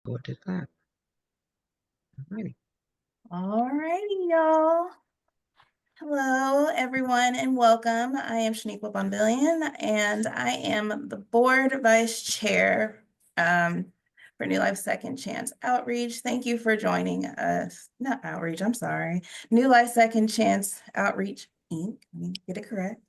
Go to the clap. Alrighty. All righty, y'all. Hello, everyone, and welcome. I am Shaniqua Bombillion, and I am the board vice chair for Second Chance Outreach. Thank you for joining us. Not outreach, I'm sorry. Second Chance Outreach, Inc. Let me get it correct.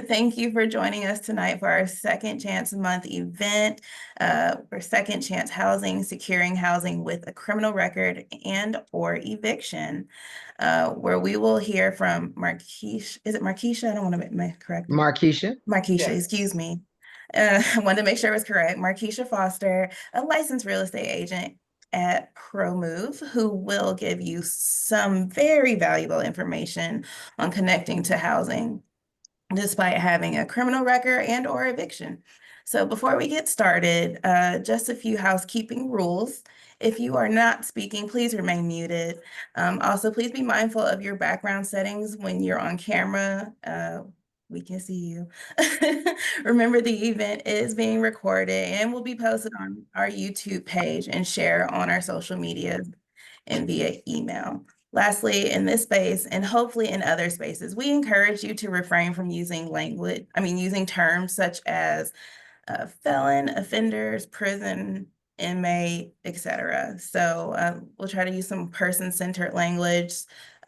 Thank you for joining us tonight for our Second Chance Month event for Second Chance Housing, securing housing with a criminal record and or eviction, where we will hear from Markesha. Is it Markesha? I don't want to make correct. Markesha. Markesha, Yes. excuse me. I wanted to make sure it was correct. Markesha Foster, a licensed real estate agent at ProMove, who will give you some very valuable information on connecting to housing despite having a criminal record and or eviction. So before we get started, just a few housekeeping rules. If you are not speaking, please remain muted. Also, please be mindful of your background settings when you're on camera. We can see you. Remember, the event is being recorded and will be posted on our YouTube page and share on our social media and via email. Lastly, in this space and hopefully in other spaces, we encourage you to refrain from using using terms such as felon, offenders, prison, inmate, etc. So we'll try to use some person-centered language.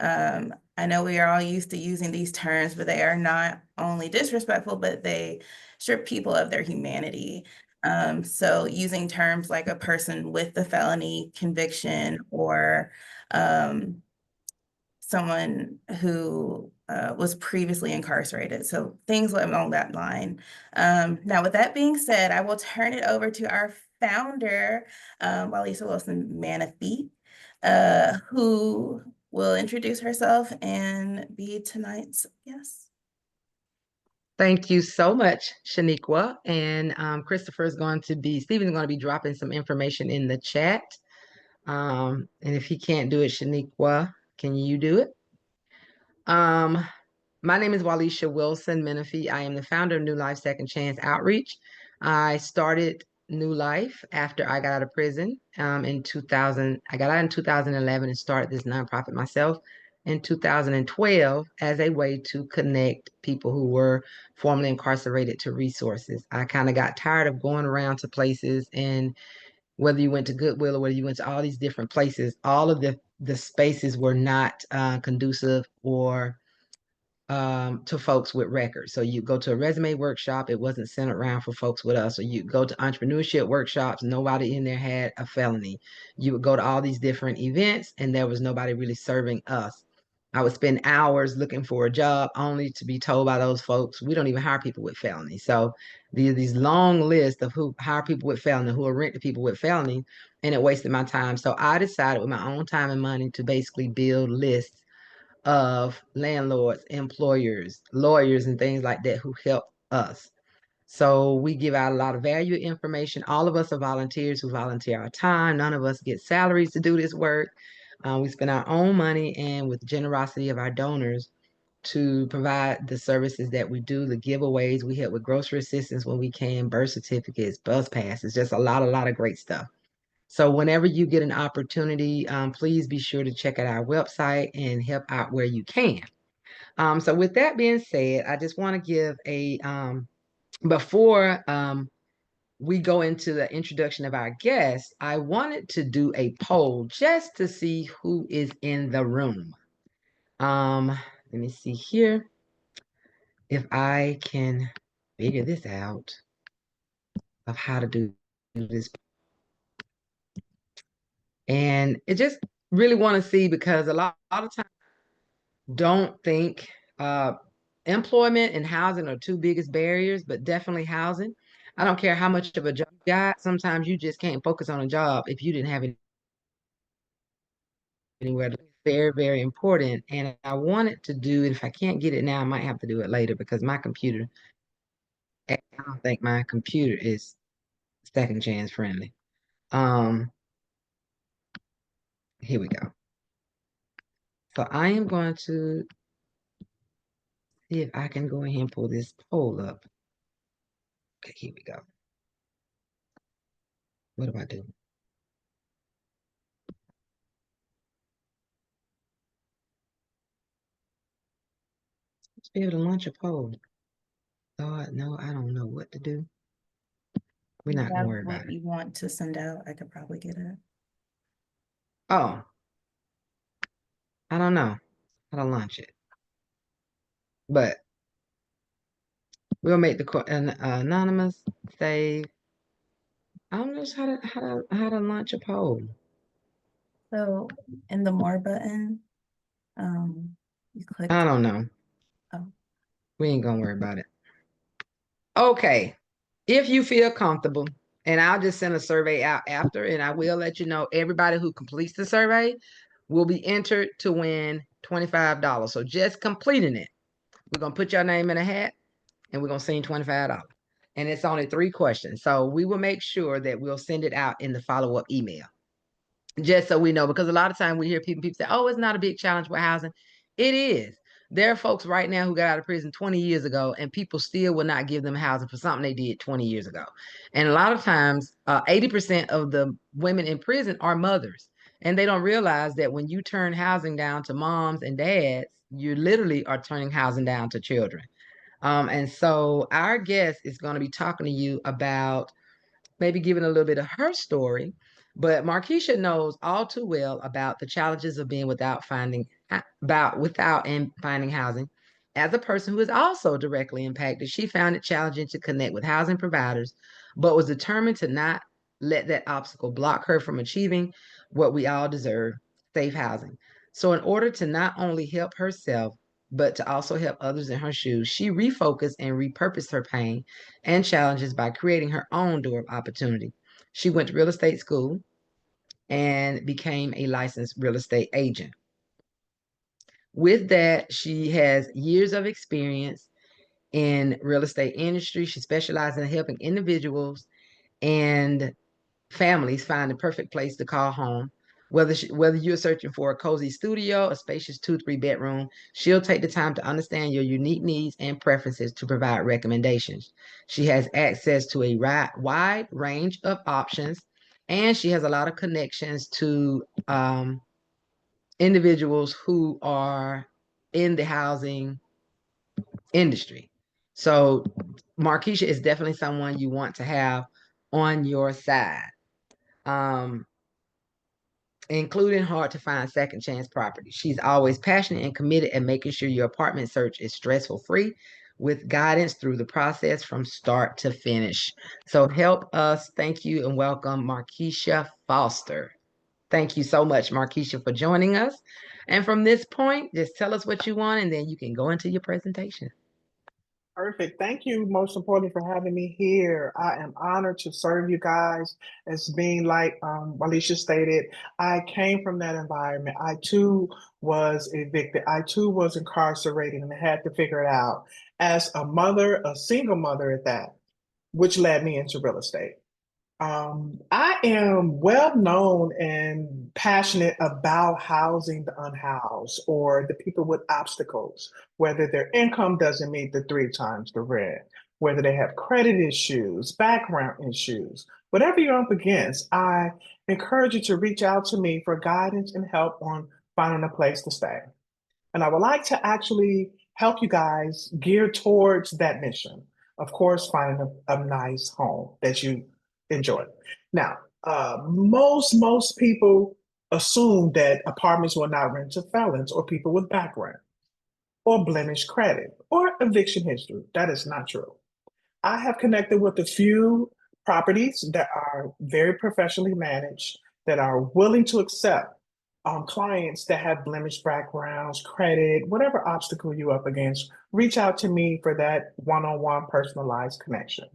I know we are all used to using these terms, but they are not only disrespectful, but they strip people of their humanity. So using terms like a person with the felony conviction or someone who was previously incarcerated. So things along that line. Now, with that being said, I will turn it over to our founder, Walisa Wilson Manafee, who will introduce herself and be tonight's guest. Thank you so much, Shaniqua. And Stephen's going to be dropping some information in the chat. And if he can't do it, Shaniqua, can you do it? My name is Walisha Wilson Menifee. I am the founder of New Life Second Chance Outreach. I started New Life after I got out of prison in 2000. I got out in 2011 and started this nonprofit myself in 2012 as a way to connect people who were formerly incarcerated to resources. I kind of got tired of going around to places, and whether you went to Goodwill or whether you went to all these different places, all of the spaces were not conducive or to folks with records. So you go to a resume workshop, it wasn't centered around for folks with us. Or you go to entrepreneurship workshops, nobody in there had a felony. You would go to all these different events and there was nobody really serving us. I would spend hours looking for a job only to be told by those folks, we don't even hire people with felony. So these long lists of who hire people with felony, who are rent to people with felony, and it wasted my time. So I decided with my own time and money to basically build lists of landlords, employers, lawyers, and things like that who help us. So we give out a lot of value information. All of us are volunteers who volunteer our time. None of us get salaries to do this work. We spend our own money and with the generosity of our donors to provide the services that we do, the giveaways. We help with grocery assistance when we can, birth certificates, bus passes, just a lot of great stuff. So whenever you get an opportunity, please be sure to check out our website and help out where you can. So with that being said, I just want to give before we go into the introduction of our guests, I wanted to do a poll just to see who is in the room. Let me see here if I can figure this out of how to do this. And it just really want to see because a lot of times don't think employment and housing are two biggest barriers, but definitely housing. I don't care how much of a job you got. Sometimes you just can't focus on a job if you didn't have anywhere. It's very, very important. And I wanted to do it. If I can't get it now, I might have to do it later because my computer, I don't think my computer is second chance friendly. Here we go. So I am going to see if I can go ahead and pull this poll up. Okay, here we go. What do I do? To be able to launch a poll. Lord, no, I don't know what to do. We're not gonna worry about What it. you want to send out, I could probably get it. Oh, I don't know how to launch it, but we'll make the anonymous save. I don't know how to launch a poll. So in the more button, you click. I don't know. Oh, We ain't gonna worry about it. Okay. If you feel comfortable, and I'll just send a survey out after, and I will let you know everybody who completes the survey will be entered to win $25. So just completing it, we're gonna put your name in a hat and we're gonna send $25. And it's only 3 questions. So we will make sure that we'll send it out in the follow-up email. Just so we know, because a lot of times we hear people say, oh, it's not a big challenge with housing. It is. There are folks right now who got out of prison 20 years ago, and people still will not give them housing for something they did 20 years ago. And a lot of times, 80% of the women in prison are mothers. And they don't realize that when you turn housing down to moms and dads, you literally are turning housing down to children. And so our guest is going to be talking to you about maybe giving a little bit of her story. But Markesha knows all too well about the challenges of being without and finding housing. As a person who is also directly impacted, she found it challenging to connect with housing providers, but was determined to not let that obstacle block her from achieving what we all deserve, safe housing. So, in order to not only help herself, but to also help others in her shoes, she refocused and repurposed her pain and challenges by creating her own door of opportunity. She went to real estate school and became a licensed real estate agent. With that, she has years of experience in real estate industry. She specializes in helping individuals and families find the perfect place to call home. Whether you're searching for a cozy studio, a spacious 2-3 bedroom, she'll take the time to understand your unique needs and preferences to provide recommendations. She has access to a wide range of options, and she has a lot of connections to individuals who are in the housing industry. So Markesha is definitely someone you want to have on your side. Um, Including hard to find second chance property. She's always passionate and committed at making sure your apartment search is stressful free with guidance through the process from start to finish. So help us. Thank you and welcome Markesha Foster. Thank you so much, Markesha, for joining us. And from this point, just tell us what you want and then you can go into your presentation. Perfect. Thank you, most importantly, for having me here. I am honored to serve you guys. As being like Alicia stated, I came from that environment. I too was evicted. I too was incarcerated and had to figure it out as a mother, a single mother at that, which led me into real estate. I am well known and passionate about housing the unhoused or the people with obstacles, whether their income doesn't meet the 3 times the rent, whether they have credit issues, background issues, whatever you're up against. I encourage you to reach out to me for guidance and help on finding a place to stay. And I would like to actually help you guys gear towards that mission. Of course, finding a nice home that you enjoy. Now, most people assume that apartments will not rent to felons or people with background or blemished credit or eviction history. That is not true. I have connected with a few properties that are very professionally managed, that are willing to accept clients that have blemished backgrounds, credit, whatever obstacle you're up against. Reach out to me for that one-on-one personalized connection.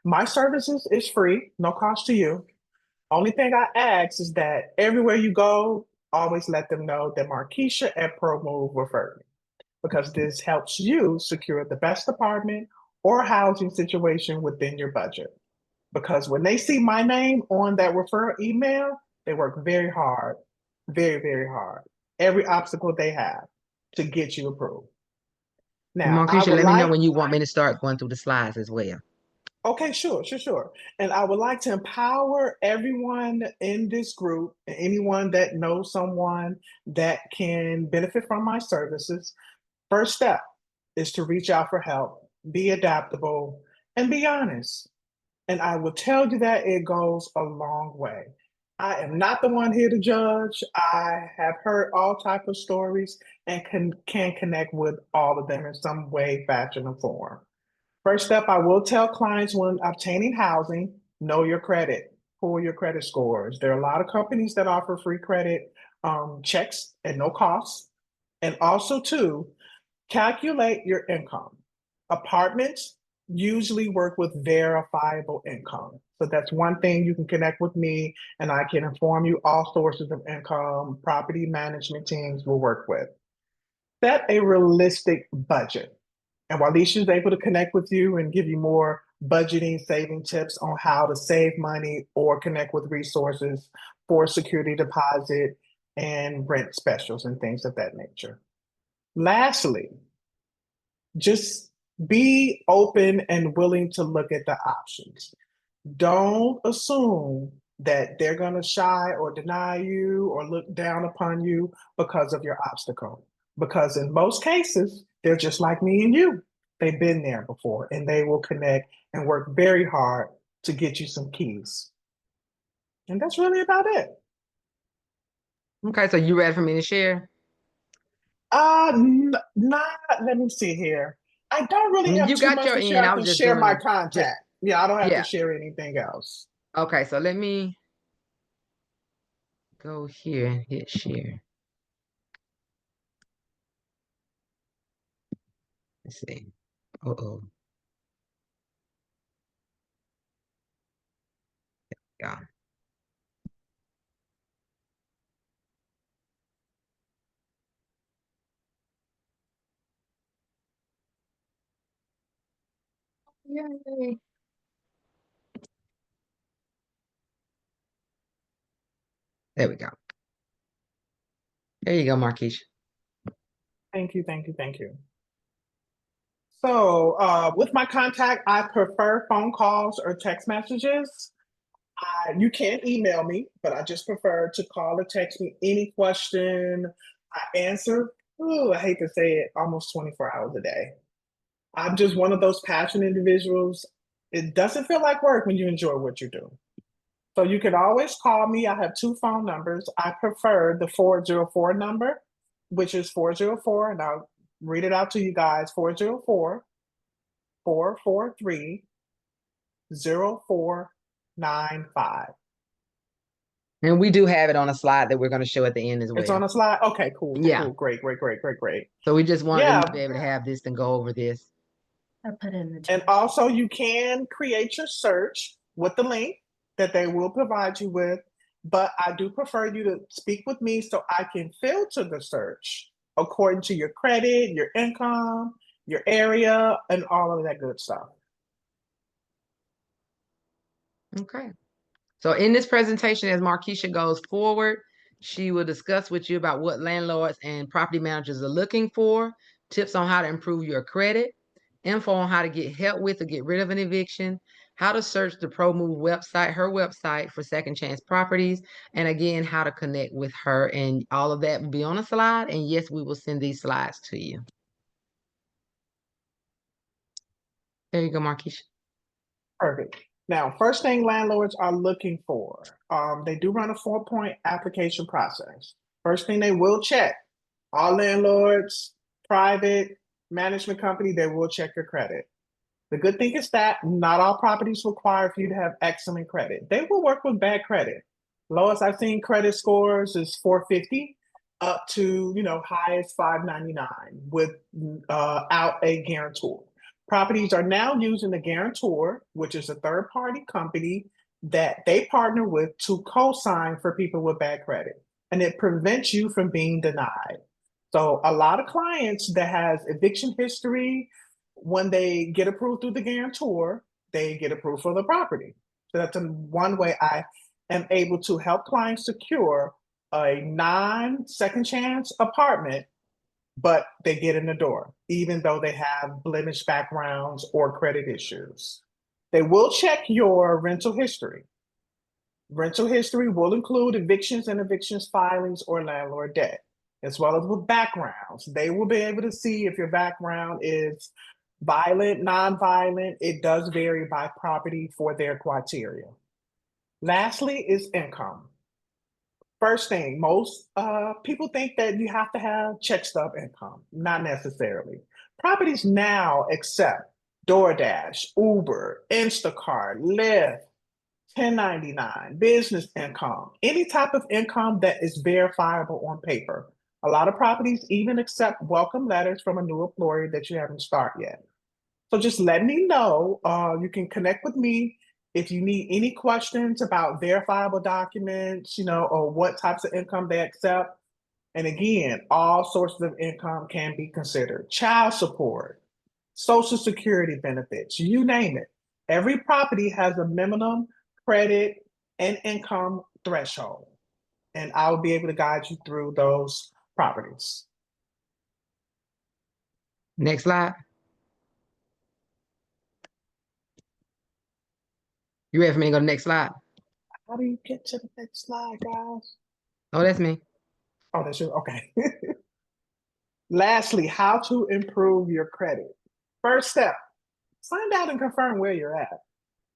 My services is free, no cost to you. Only thing I ask is that everywhere you go, always let them know that Markesha at ProMove referred me, because this helps you secure the best apartment or housing situation within your budget. Because when they see my name on that referral email, they work very hard, very hard, every obstacle they have to get you approved. Now, I Markesha, would let me know like, when you want me to start going through the slides as well. okay, sure. And I would like to empower everyone in this group, and anyone that knows someone that can benefit from my services. First step, is to reach out for help, be adaptable, and be honest. And I will tell you that it goes a long way. I am not the one here to judge. I have heard all types of stories and can connect with all of them in some way, fashion, or form. First step, I will tell clients when obtaining housing, know your credit, pull your credit scores. There are a lot of companies that offer free credit checks at no cost. And also, too, calculate your income. Apartments usually work with verifiable income. So that's one thing you can connect with me and I can inform you all sources of income property management teams will work with. Set a realistic budget. And Walisha is able to connect with you and give you more budgeting, saving tips on how to save money or connect with resources for security deposit and rent specials and things of that nature. Lastly, just be open and willing to look at the options. Don't assume that they're going to shy or deny you or look down upon you because of your obstacle. Because in most cases, they're just like me and you. They've been there before and they will connect and work very hard to get you some keys. And that's really about it. Okay, so you ready for me to share? Not, let me see here. I don't really have You too got much your to share. end. I I can was just share doing my it. contact. Yeah, I don't have to Yeah. share anything else. Okay, so let me go here and hit share. Let's see. Uh-oh. Yeah. Yay. There we go. There you go, Markesha. Thank you, thank you, thank you. So with my contact, I prefer phone calls or text messages. You can email me, but I just prefer to call or text me any question. I answer, I hate to say it, almost 24 hours a day. I'm just one of those passionate individuals. It doesn't feel like work when you enjoy what you do. So you can always call me. I have 2 phone numbers. I prefer the 404 number, which is 404, and I'll read it out to you guys, 404 443 0495. And we do have it on a slide that we're going to show at the end as well. It's on a slide? Okay, cool, cool, Yeah. cool. Great. So we just wanted them Yeah. to be able to have this and go over this. I put it in the And chat. also you can create your search with the link that they will provide you with, but I do prefer you to speak with me so I can filter the search according to your credit, your income, your area, and all of that good stuff. Okay. So in this presentation, as Markesha goes forward, she will discuss with you about what landlords and property managers are looking for, tips on how to improve your credit, info on how to get help with or get rid of an eviction, how to search the ProMove website, her website for second chance properties, and again, how to connect with her. And all of that will be on a slide. And yes, we will send these slides to you. There you go, Markesha. Perfect. Now, first thing landlords are looking for, they do run a 4-point application process. First thing they will check, all landlords, private management company, they will check your credit. The good thing is that not all properties require for you to have excellent credit. They will work with bad credit. Lowest I've seen credit scores is 450 up to, high as 599 without a guarantor. Properties are now using a guarantor, which is a third-party company that they partner with to co-sign for people with bad credit. And it prevents you from being denied. So a lot of clients that has eviction history, when they get approved through the guarantor, they get approved for the property. So that's one way I am able to help clients secure a non-second chance apartment, but they get in the door, even though they have blemished backgrounds or credit issues. They will check your rental history. Rental history will include evictions and evictions filings or landlord debt. as well as with backgrounds. They will be able to see if your background is violent, non-violent. It does vary by property for their criteria. Lastly is income. First thing, most people think that you have to have check stub income. Not necessarily. Properties now accept DoorDash, Uber, Instacart, Lyft, 1099, business income, any type of income that is verifiable on paper. A lot of properties even accept welcome letters from a new employer that you haven't started yet. So just let me know. You can connect with me if you need any questions about verifiable documents, or what types of income they accept. And again, all sources of income can be considered. Child support, Social Security benefits, you name it. Every property has a minimum credit and income threshold. And I'll be able to guide you through those properties. Next slide. You ready for me to go to the next slide? How do you get to the next slide, guys? Oh, that's me. Oh, that's you. Okay. Lastly, how to improve your credit. First step, find out and confirm where you're at.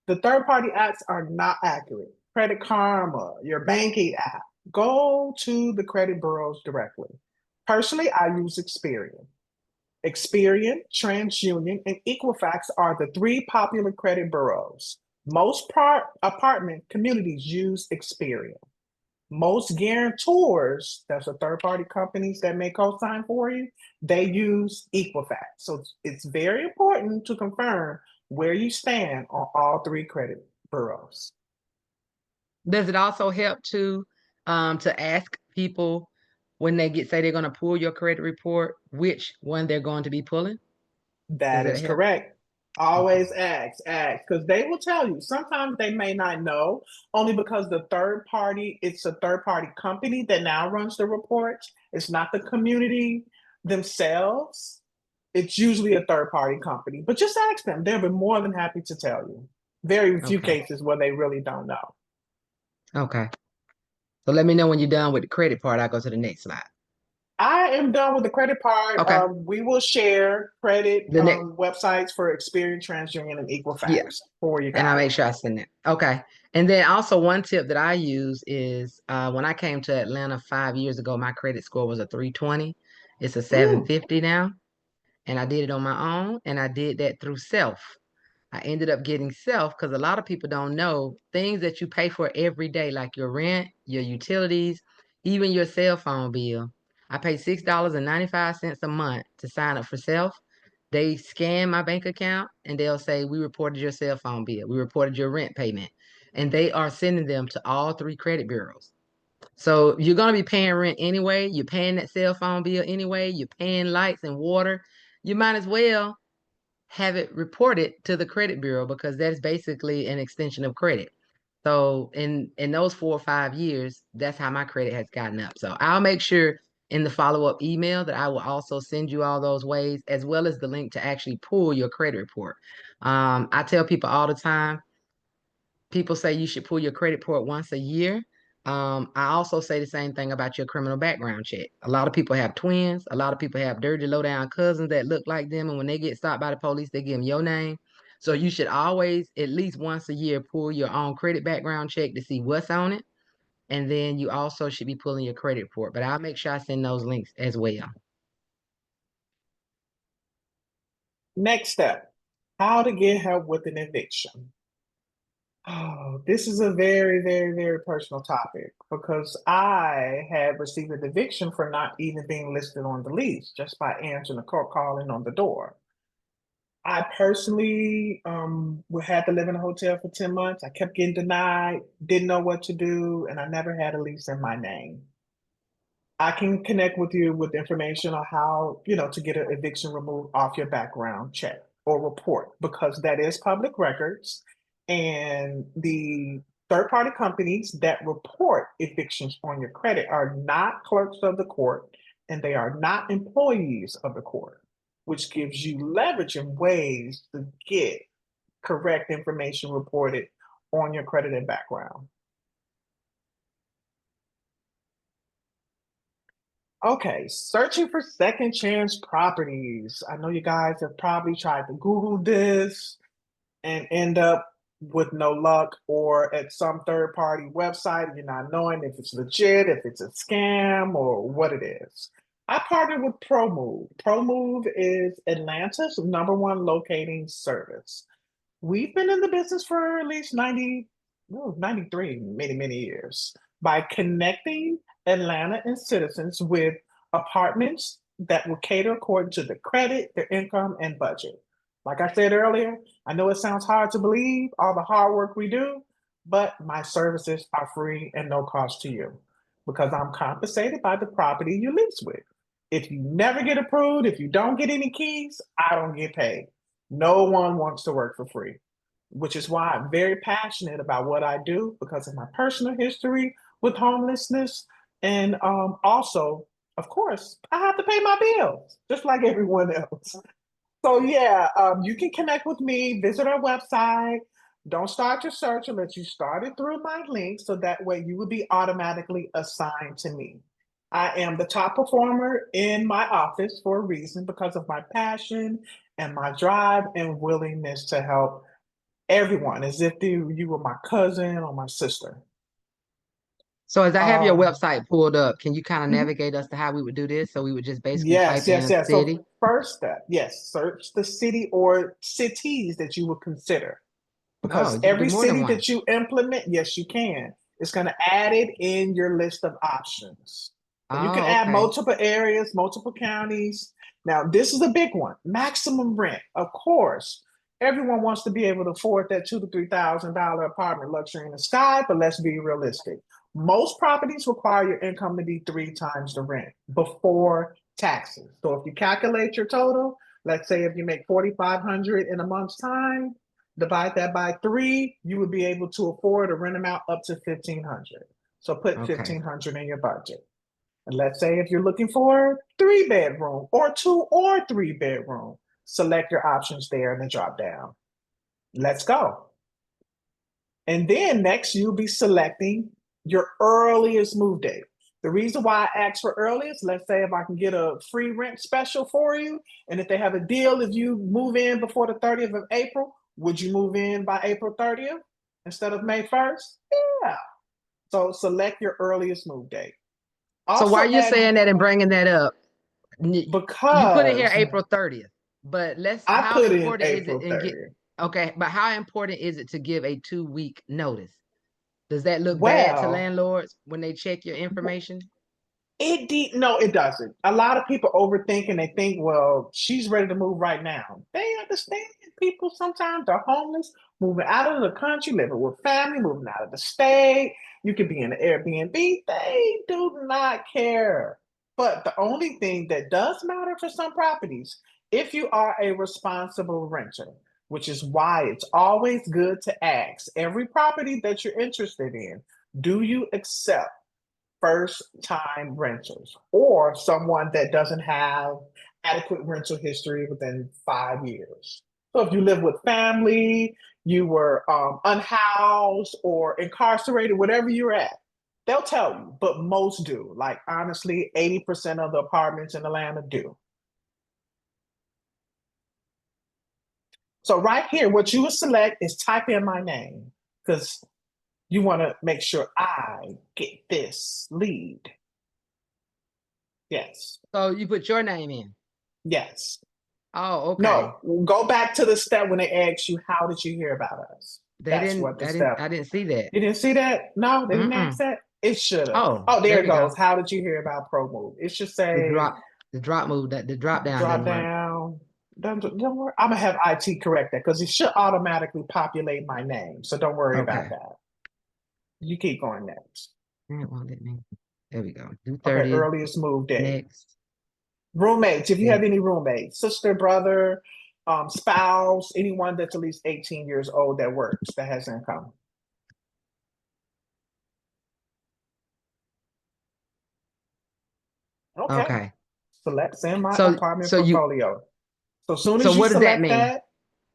The third-party apps are not accurate. Credit Karma, your banking app, go to the credit bureaus directly. Personally, I use Experian. Experian, TransUnion, and Equifax are the 3 popular credit bureaus. Most apartment communities use Experian. Most guarantors, that's the third-party companies that may co-sign for you, they use Equifax. So it's very important to confirm where you stand on all 3 credit bureaus. Does it also help to ask people when they say they're going to pull your credit report, which one they're going to be pulling? That is correct. Always ask, because they will tell you. Sometimes they may not know, only because it's a third-party company that now runs the reports. It's not the community themselves. It's usually a third-party company. But just ask them. They'll be more than happy to tell you. Very few cases where they really don't know. Okay. So let me know when you're done with the credit part. I'll go to the next slide. I am done with the credit part. Okay. We will share credit websites for Experian, TransUnion, and Equifax for you guys. And I'll make sure I send it. Okay. And then also one tip that I use is when I came to Atlanta 5 years ago, my credit score was a 320. It's a 750 now. And I did it on my own. And I did that through Self. I ended up getting Self because a lot of people don't know things that you pay for every day, like your rent, your utilities, even your cell phone bill. I pay $6.95 a month to sign up for Self. They scan my bank account and they'll say, we reported your cell phone bill. We reported your rent payment. And they are sending them to all 3 credit bureaus. So you're going to be paying rent anyway. You're paying that cell phone bill anyway. You're paying lights and water. You might as well have it reported to the credit bureau because that's basically an extension of credit. So in those 4 or 5 years, that's how my credit has gotten up. So I'll make sure in the follow-up email that I will also send you all those ways, as well as the link to actually pull your credit report. I tell people all the time, people say you should pull your credit report once a year. I also say the same thing about your criminal background check. A lot of people have twins. A lot of people have dirty, low-down cousins that look like them. And when they get stopped by the police, they give them your name. So you should always, at least once a year, pull your own credit background check to see what's on it. And then you also should be pulling your credit report. But I'll make sure I send those links as well. Next step, how to get help with an eviction. Oh, this is a very, very, very personal topic because I had received an eviction for not even being listed on the lease just by answering the court calling on the door. I personally had to live in a hotel for 10 months. I kept getting denied, didn't know what to do, and I never had a lease in my name. I can connect with you with information on how, to get an eviction removed off your background check or report, because that is public records. And the third-party companies that report evictions on your credit are not clerks of the court, and they are not employees of the court, which gives you leverage and ways to get correct information reported on your credit and background. Okay, searching for second chance properties. I know you guys have probably tried to Google this and end up with no luck or at some third party website, you're not knowing if it's legit, if it's a scam, or what it is. I partnered with ProMove. ProMove is Atlanta's #1 locating service. We've been in the business for at least 90, no, 93, many years by connecting Atlanta and citizens with apartments that will cater according to their credit, their income, and budget. Like I said earlier, I know it sounds hard to believe all the hard work we do, but my services are free and no cost to you because I'm compensated by the property you lease with. If you never get approved, if you don't get any keys, I don't get paid. No one wants to work for free, which is why I'm very passionate about what I do because of my personal history with homelessness. And also, of course, I have to pay my bills just like everyone else. So yeah, you can connect with me, visit our website. Don't start your search unless you start it through my link, so that way you will be automatically assigned to me. I am the top performer in my office for a reason because of my passion and my drive and willingness to help everyone as if you were my cousin or my sister. So as I have your Um, website pulled up, can you kind of mhm. navigate us to how we would do this? So we would just basically Yes, type yes, in yes. So city. first step, yes, search the city or cities that you would consider. Oh, Because you can do every more than city one. that you implement, yes, you can. It's going to add it in your list of options. So you can Oh, add okay. multiple areas, multiple counties. Now, this is a big one. Maximum rent. Of course, everyone wants to be able to afford that $2,000 to $3,000 apartment luxury in the sky, but let's be realistic. Most properties require your income to be 3 times the rent before taxes. So if you calculate your total, let's say if you make 4,500 in a month's time, divide that by 3, you would be able to afford to rent them out up to 1,500. So put Okay. 1,500 in your budget. And let's say if you're looking for 3 bedroom or 2 or 3 bedroom, select your options there in the drop down. Let's go. And then next, you'll be selecting your earliest move date. The reason why I ask for earliest, let's say if I can get a free rent special for you, and if they have a deal, if you move in before the 30th of April, would you move in by April 30th instead of May 1st? Yeah. So select your earliest move date. So why Also are you add saying that and bringing that up? You put it here because April 30th, but I how put in important is it April in get 30th. okay, but how important is it to give a 2 week notice? Does that look bad to Well, landlords when they check your information? No, it doesn't. A lot of people overthink and they think, well, she's ready to move right now. They understand people sometimes are homeless, moving out of the country, living with family, moving out of the state. You could be in an Airbnb. They do not care. But the only thing that does matter for some properties, if you are a responsible renter, which is why it's always good to ask every property that you're interested in, do you accept first time renters or someone that doesn't have adequate rental history within 5 years? So if you live with family, you were unhoused or incarcerated, whatever you're at, they'll tell you, but most do. Like honestly, 80% of the apartments in Atlanta do. So right here, what you would select is type in my name because you want to make sure I get this lead. Yes. So you put your name in. Yes. Oh, okay. No, go back to the step when they asked you, how did you hear about us? They That's didn't what the step. I didn't see that. You didn't see that? No, they didn't ask Mm-mm. that? It should have. Oh, Oh, there there it we go. goes. How did you hear about ProMove? It should The say drop the drop move that the drop down drop didn't work. down. Don't worry. I'm gonna have IT correct that because it should automatically populate my name. So don't worry about Okay. that. You keep going next. Well, there we go. Do Okay, 30th. earliest move date. Next. Roommates, if you have Next. any roommates, sister, brother, spouse, anyone that's at least 18 years old that works, that has income. Okay. Okay. Select send my So apartment so you portfolio. So as soon so as you what does that select mean? that,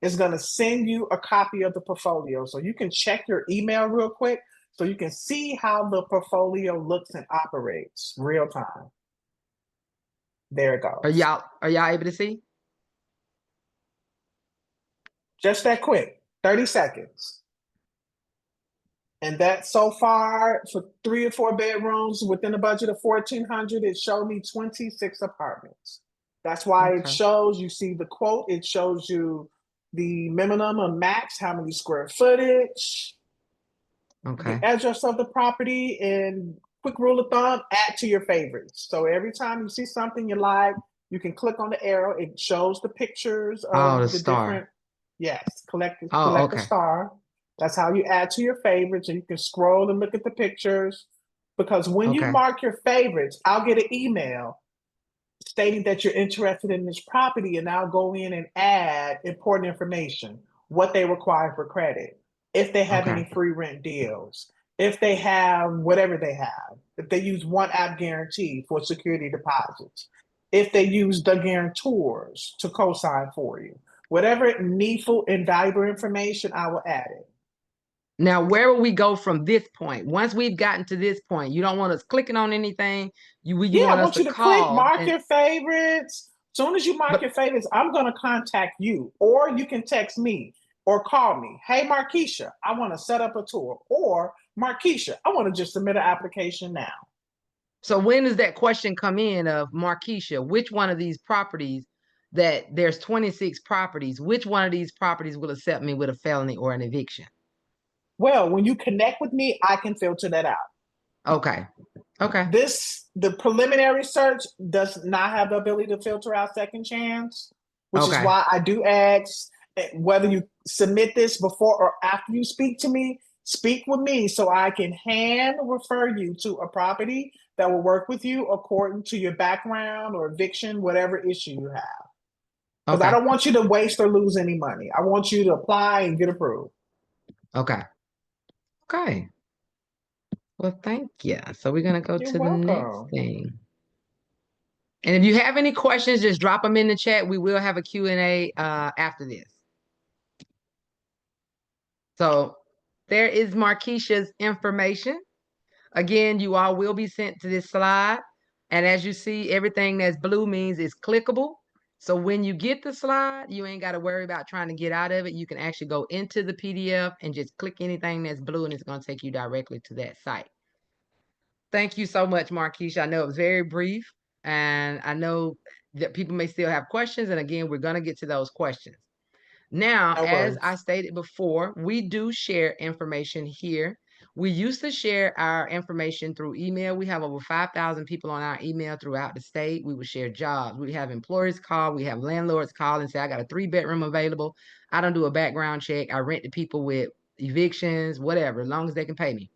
it's going to send you a copy of the portfolio. So you can check your email real quick so you can see how the portfolio looks and operates real time. There it Are goes. y'all able to see? Just that quick, 30 seconds. And that so far for 3 or 4 bedrooms within a budget of 1,400, it showed me 26 apartments. That's why it shows, you see the quote, it shows you the minimum and max, how many square footage, the address of the property, and quick rule of thumb, add to your favorites. So every time you see something you like, you can click on the arrow. It shows the pictures of the different, collect the star. That's how you add to your favorites, and you can scroll and look at the pictures. Because when you mark your favorites, I'll get an email stating that you're interested in this property, and I'll go in and add important information, what they require for credit, if they have any free rent deals, if they have whatever they have, if they use one app guarantee for security deposits, if they use the guarantors to co-sign for you, whatever needful and valuable information, I will add it. Now, where will we go from this point? Once we've gotten to this point, you don't want us clicking on anything. You want I us want you to click, mark your favorites. As soon as you mark your favorites, I'm going to contact you, or you can text me or call me. Hey, Markesha, I want to set up a tour. Or Markesha, I want to just submit an application now. So when does that question come in of Markesha, which one of these properties, that there's 26 properties, which one of these properties will accept me with a felony or an eviction? Well, when you connect with me, I can filter that out. Okay. The preliminary search does not have the ability to filter out second chance, which is why I do ask whether you submit this before or after you speak to me. Speak with me so I can hand refer you to a property that will work with you according to your background or eviction, whatever issue you have. Because I don't want you to waste or lose any money. I want you to apply and get approved. Okay. Well, thank you. So we're going to go to the next thing. And if you have any questions, just drop them in the chat. We will have a Q&A after this. So there is Markesha's information. Again, you all will be sent to this slide. And as you see, everything that's blue means it's clickable. So when you get the slide, you ain't got to worry about trying to get out of it. You can actually go into the PDF and just click anything that's blue, and it's going to take you directly to that site. Thank you so much, Markesha. I know it was very brief, and I know that people may still have questions. And again, we're going to get to those questions. Now, as I stated before, we do share information here. We used to share our information through email. We have over 5,000 people on our email throughout the state. We would share jobs. We have employers call. We have landlords call and say, I got a 3-bedroom available. I don't do a background check. I rent to people with evictions, whatever, as long as they can pay me.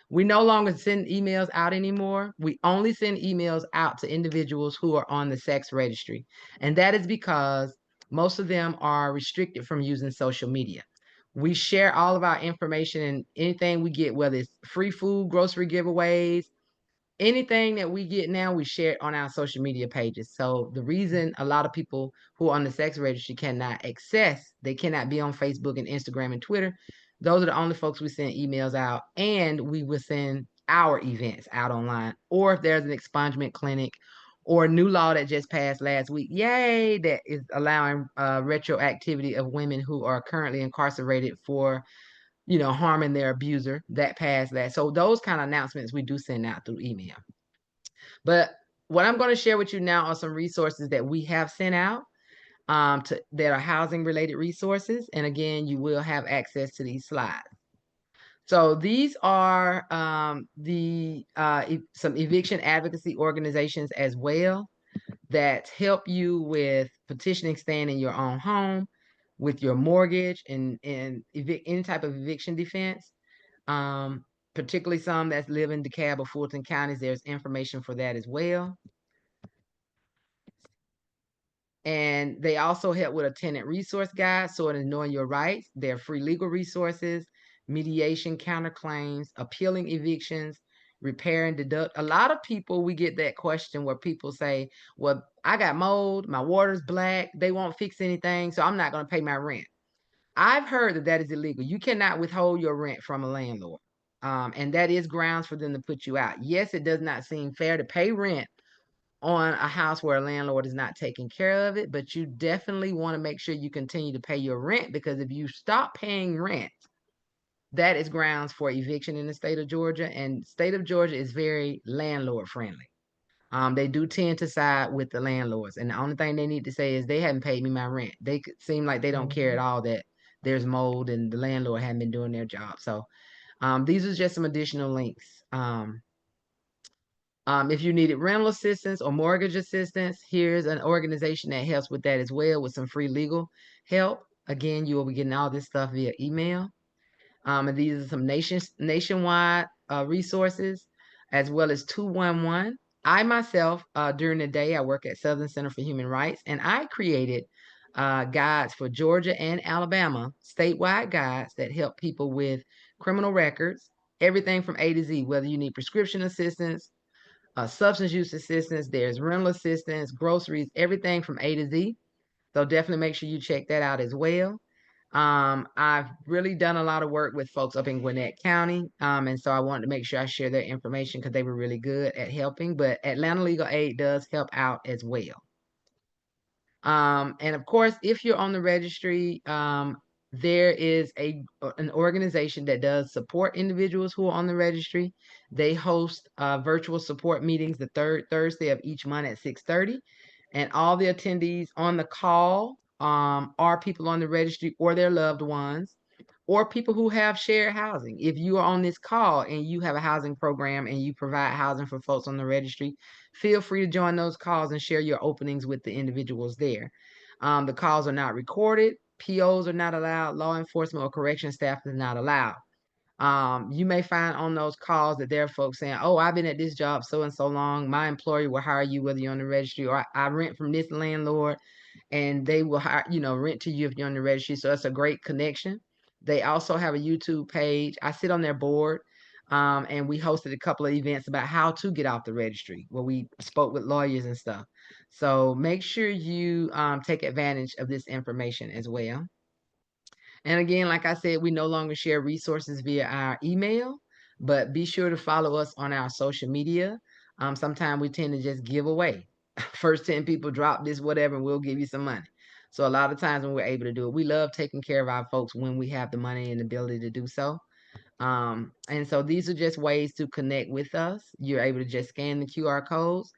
We no longer send emails out anymore. We only send emails out to individuals who are on the sex registry. And that is because most of them are restricted from using social media. We share all of our information, and anything we get, whether it's free food, grocery giveaways, anything that we get now, we share it on our social media pages. So the reason a lot of people who are on the sex registry cannot access, they cannot be on Facebook and Instagram and Twitter. Those are the only folks we send emails out, and we will send our events out online. Or if there's an expungement clinic or a new law that just passed last week, yay, that is allowing retroactivity of women who are currently incarcerated for, harming their abuser, that passed that. So those kind of announcements we do send out through email. But what I'm going to share with you now are some resources that we have sent out that are housing related resources. And again, you will have access to these slides. So these are some eviction advocacy organizations as well that help you with petitioning, staying in your own home, with your mortgage, and any type of eviction defense. Particularly some that live in DeKalb or Fulton counties, there's information for that as well. And they also help with a tenant resource guide, sort of knowing your rights. They're free legal resources, mediation, counterclaims, appealing evictions, repair and deduct. A lot of people, we get that question where people say, well, I got mold, my water's black, they won't fix anything, so I'm not going to pay my rent. I've heard that is illegal. You cannot withhold your rent from a landlord. And that is grounds for them to put you out. Yes, it does not seem fair to pay rent on a house where a landlord is not taking care of it, but you definitely want to make sure you continue to pay your rent, because if you stop paying rent, that is grounds for eviction in the state of Georgia, and state of Georgia is very landlord friendly. They do tend to side with the landlords, and the only thing they need to say is they haven't paid me my rent. They seem like they don't care at all that there's mold and the landlord hadn't been doing their job. So these are just some additional links. If you needed rental assistance or mortgage assistance, here's an organization that helps with that as well, with some free legal help. Again, you will be getting all this stuff via email. And these are some nationwide resources, as well as 211. I myself, during the day, I work at Southern Center for Human Rights, and I created guides for Georgia and Alabama, statewide guides that help people with criminal records, everything from A to Z, whether you need prescription assistance, substance use assistance, there's rental assistance, groceries, everything from A to Z. So definitely make sure you check that out as well. I've really done a lot of work with folks up in Gwinnett County. And so I wanted to make sure I share their information because they were really good at helping, but Atlanta Legal Aid does help out as well. And of course, if you're on the registry, there is an organization that does support individuals who are on the registry. They host virtual support meetings the third Thursday of each month at 6:30. And all the attendees on the call are people on the registry or their loved ones, or people who have shared housing. If you are on this call and you have a housing program and you provide housing for folks on the registry, feel free to join those calls and share your openings with the individuals there. The calls are not recorded. POs are not allowed. Law enforcement or correction staff is not allowed. You may find on those calls that there are folks saying, oh, I've been at this job so and so long. My employer will hire you whether you're on the registry, or I rent from this landlord and they will hire, rent to you if you're on the registry. So it's a great connection. They also have a YouTube page. I sit on their board. And we hosted a couple of events about how to get off the registry, where we spoke with lawyers and stuff. So make sure you take advantage of this information as well. And again, like I said, we no longer share resources via our email, but be sure to follow us on our social media. Sometimes we tend to just give away. First 10 people drop this, whatever, and we'll give you some money. So a lot of times when we're able to do it, we love taking care of our folks when we have the money and the ability to do so. And so these are just ways to connect with us. You're able to just scan the QR codes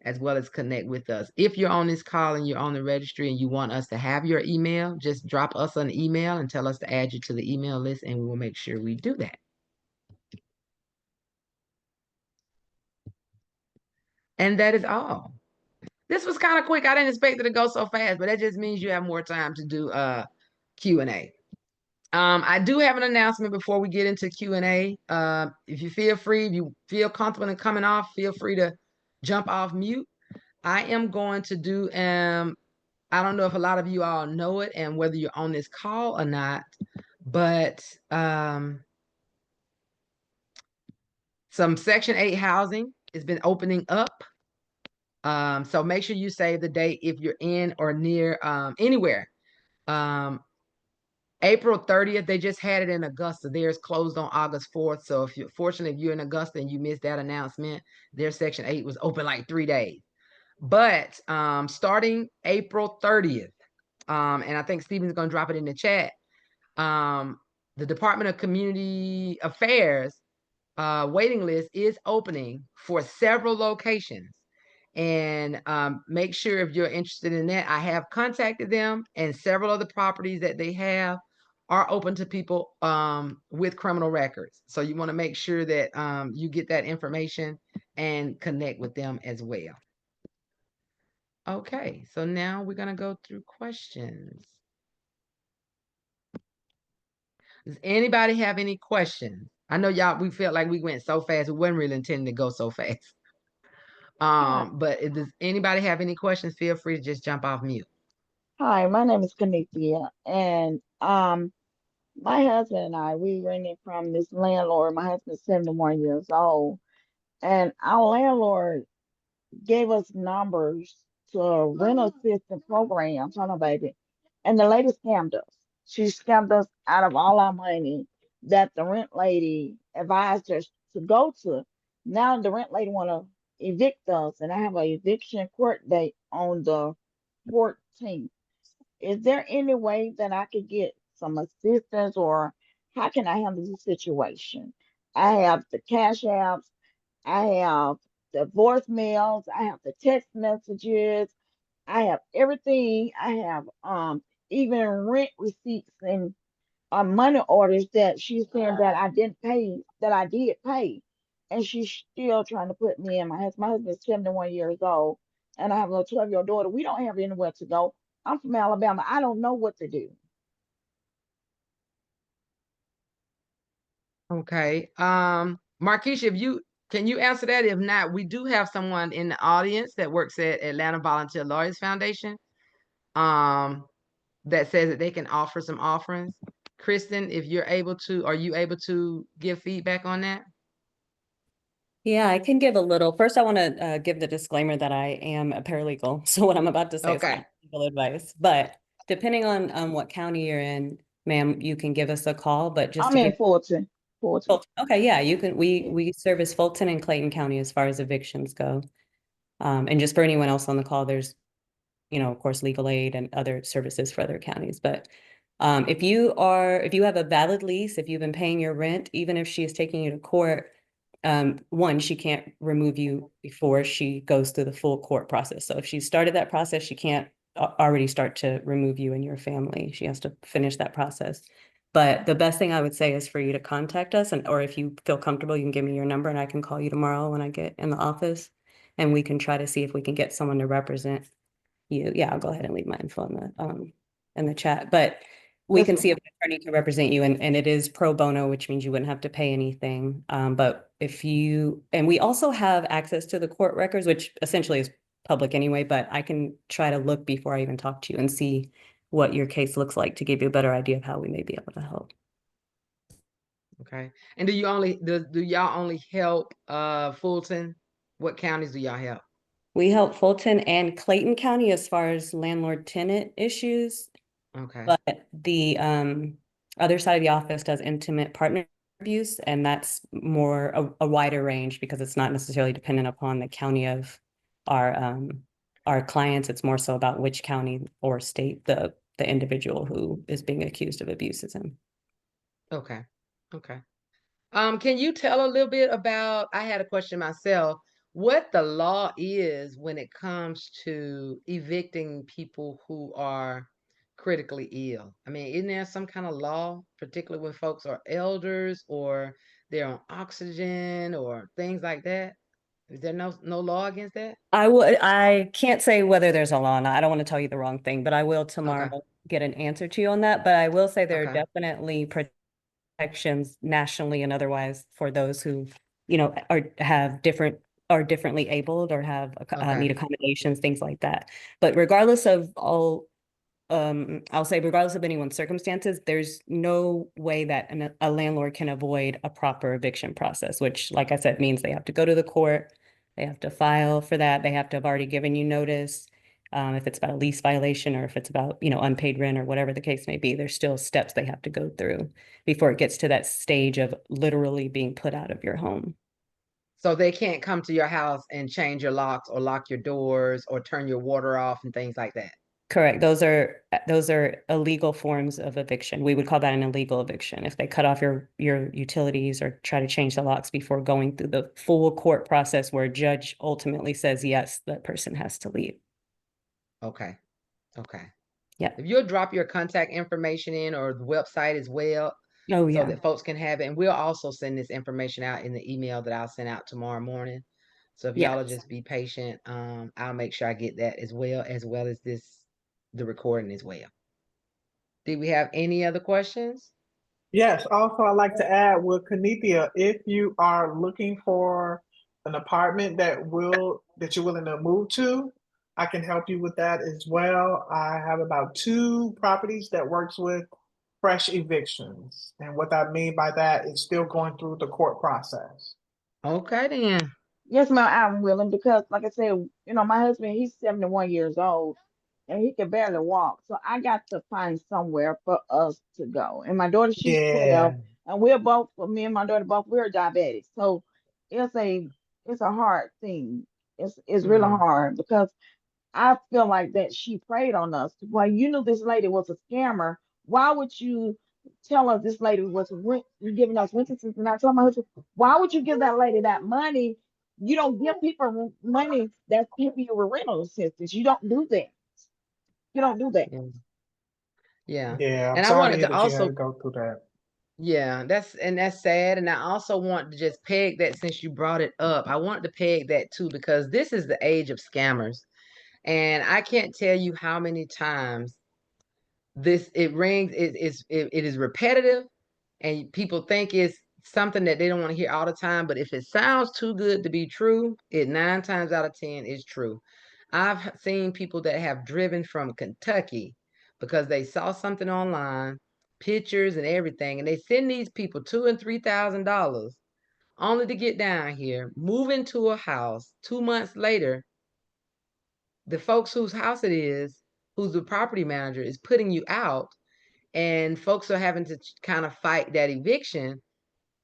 as well as connect with us. If you're on this call and you're on the registry and you want us to have your email, just drop us an email and tell us to add you to the email list, and we will make sure we do that. And that is all. This was kind of quick. I didn't expect it to go so fast, but that just means you have more time to do Q&A. I do have an announcement before we get into Q&A. If you feel free, if you feel comfortable in coming off, feel free to jump off mute. I am going to do, I don't know if a lot of you all know it and whether you're on this call or not, but some Section 8 housing has been opening up. So make sure you save the date if you're in or near anywhere. April 30th, they just had it in Augusta. Theirs closed on August 4th. So if you're in Augusta and you missed that announcement, their Section 8 was open like 3 days. But starting April 30th, and I think Stephen's going to drop it in the chat, the Department of Community Affairs waiting list is opening for several locations. And make sure if you're interested in that, I have contacted them, and several of the properties that they have are open to people with criminal records. So you want to make sure that you get that information and connect with them as well. Okay, so now we're going to go through questions. Does anybody have any questions? I know y'all, we felt like we went so fast. We weren't really intending to go so fast. But does anybody have any questions? Feel free to just jump off mute. Hi, my name is Kanithia, and my husband and I, we rented from this landlord. My husband's 71 years old, and our landlord gave us numbers to a rental assistance program, Tunnel Baby, and the lady scammed us. She scammed us out of all our money that the rent lady advised us to go to. Now the rent lady want to evict us, and I have a eviction court date on the 14th. Is there any way that I could get some assistance, or how can I handle the situation? I have the cash apps, I have the voicemails, I have the text messages, I have everything. I have even rent receipts and money orders that she's saying that I didn't pay, that I did pay. And she's still trying to put me in. My husband's 71 years old, and I have a 12-year-old daughter. We don't have anywhere to go. I'm from Alabama. I don't know what to do. Okay. Markesha, can you answer that? If not, we do have someone in the audience that works at Atlanta Volunteer Lawyers Foundation, that says that they can offer some offerings. Christan, if you're able to, are you able to give feedback on that? Yeah, I can give a little. First, I want to give the disclaimer that I am a paralegal. So what I'm about to say is Okay. not legal advice, but depending on what county you're in, ma'am, you can give us a call. But just I'm to in give Fulton. Fulton. Okay, yeah, you can. We service Fulton and Clayton County as far as evictions go. And just for anyone else on the call, there's, of course, legal aid and other services for other counties. But if you have a valid lease, if you've been paying your rent, even if she is taking you to court, one, she can't remove you before she goes through the full court process. So if she started that process, she can't already start to remove you and your family. She has to finish that process. But the best thing I would say is for you to contact us, or if you feel comfortable, you can give me your number and I can call you tomorrow when I get in the office, and we can try to see if we can get someone to represent you. Yeah, I'll go ahead and leave my info in the chat. But we Yes, can see if ma'am. an attorney can represent you, and it is pro bono, which means you wouldn't have to pay anything. But and we also have access to the court records, which essentially is public anyway, but I can try to look before I even talk to you and see what your case looks like to give you a better idea of how we may be able to help. Okay. And do y'all only help Fulton? What counties do y'all help? We help Fulton and Clayton County as far as landlord-tenant issues. Okay. But the other side of the office does intimate partner abuse, and that's more a wider range because it's not necessarily dependent upon the county of our clients. It's more so about which county or state the individual who is being accused of abuse is in. Okay. Okay. Can you tell a little bit about, I had a question myself, what the law is when it comes to evicting people who are critically ill? I mean, isn't there some kind of law, particularly when folks are elders or they're on oxygen or things like that? Is there no law against that? I can't say whether there's a law or not. I don't want to tell you the wrong thing, but I will tomorrow Okay. get an answer to you on that. But I will say there are Okay. definitely protections nationally and otherwise for those who, are differently abled or have Okay. need accommodations, things like that. But regardless of all, I'll say regardless of anyone's circumstances, there's no way that a landlord can avoid a proper eviction process, which, like I said, means they have to go to the court, they have to file for that, they have to have already given you notice. If it's about a lease violation or if it's about, unpaid rent or whatever the case may be, there's still steps they have to go through before it gets to that stage of literally being put out of your home. So they can't come to your house and change your locks or lock your doors or turn your water off and things like that. Correct. Those are illegal forms of eviction. We would call that an illegal eviction. If they cut off your utilities or try to change the locks before going through the full court process where a judge ultimately says, yes, that person has to leave. Okay. Okay. Yeah. If you'll drop your contact information in or the website as well, Oh, so yeah. that folks can have it. And we'll also send this information out in the email that I'll send out tomorrow morning. So if y'all will just be patient, I'll make sure I get that as well as the recording as well. Do we have any other questions? Yes, also I'd like to add with Kanithia, if you are looking for an apartment that you're willing to move to, I can help you with that as well. I have about 2 properties that works with fresh evictions. And what I mean by that is still going through the court process. Okay, then. Yes, ma'am, I'm willing because, like I said, my husband, he's 71 years old and he can barely walk. So I got to find somewhere for us to go. And my daughter, she's 12, Yeah. and me and my daughter both, we're diabetics. So it's a it's a hard thing. It's really hard because I feel like that she preyed on us. Well, you knew this lady was a scammer. Why would you tell us this lady was giving us rent assistance? And I told my husband, why would you give that lady that money? You don't give people money that's giving you a rental assistance. You don't do that. You don't do that. Yeah. Yeah. Yeah, I'm And I sorry to wanted hear to that you had also, to go through that. yeah, that's sad. And I also want to just peg that since you brought it up, I wanted to peg that too, because this is the age of scammers. And I can't tell you how many times it rings, it is repetitive, and people think it's something that they don't want to hear all the time. But if it sounds too good to be true, it 9 times out of 10 is true. I've seen people that have driven from Kentucky because they saw something online, pictures and everything, and they send these people $2,000 and $3,000 only to get down here, move into a house. 2 months later, the folks whose house it is, who's the property manager, is putting you out, and folks are having to kind of fight that eviction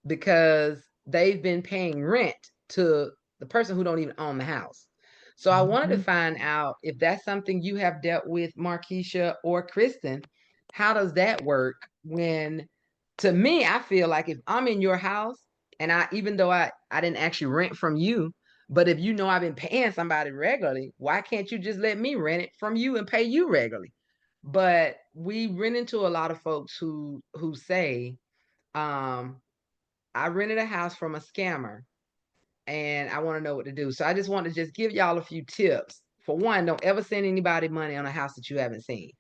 because they've been paying rent to the person who don't even own the house. So I wanted to find out if that's something you have dealt with, Markesha or Christan. How does that work? When, to me, I feel like if I'm in your house and even though I didn't actually rent from you, but if you know I've been paying somebody regularly, why can't you just let me rent it from you and pay you regularly? But we run into a lot of folks who say, I rented a house from a scammer and I want to know what to do. So I just want to just give y'all a few tips. For one, don't ever send anybody money on a house that you haven't seen.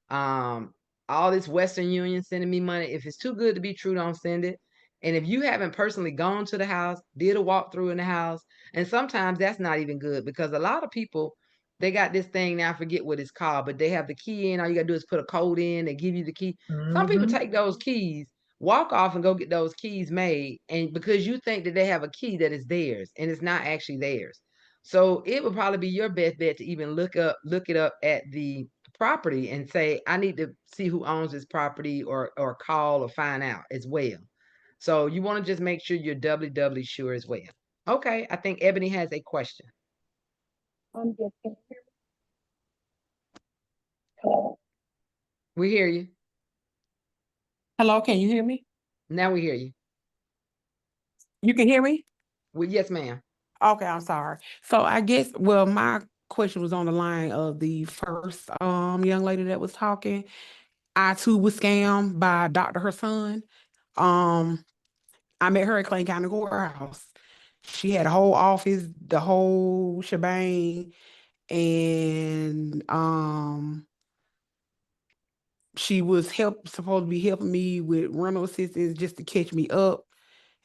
Um, all this Western Union sending me money. If it's too good to be true, don't send it. And if you haven't personally gone to the house, did a walkthrough in the house, and sometimes that's not even good because a lot of people, they got this thing now, I forget what it's called, but they have the key in. All you gotta do is put a code in, they give you the key. Some people take those keys, walk off and go get those keys made, and because you think that they have a key that is theirs, and it's not actually theirs. So it would probably be your best bet to even look it up at the property and say, I need to see who owns this property, or call or find out as well. So you want to just make sure you're doubly sure as well. Okay, I think Ebony has a question. We hear you. Hello, can you hear me? Now we hear you. You can hear me? Well, yes, ma'am. Okay, I'm sorry. So I guess, well, my question was on the line of the first young lady that was talking. I too was scammed by Dr. Her son. Um, I met her at Clayton County Courthouse. She had a whole office, the whole shebang, and she was supposed to be helping me with rental assistance just to catch me up.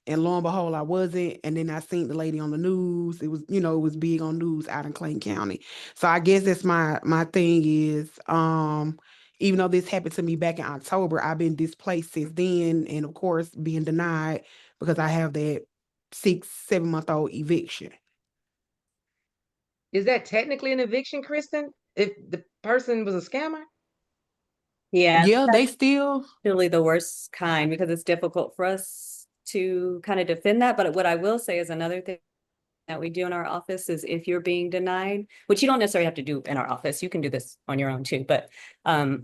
And lo and behold, I wasn't. And then I seen the lady on the news. It was, it was big on news out in Clayton County. So I guess that's my thing is, even though this happened to me back in October, I've been displaced since then, and of course being denied because I have that 6-7 month-old eviction. Is that technically an eviction, Kristen? If the person was a scammer? Yeah, Yeah, they that's still. really the worst kind because it's difficult for us to kind of defend that. But what I will say is another thing that we do in our office is if you're being denied, which you don't necessarily have to do in our office, you can do this on your own too, but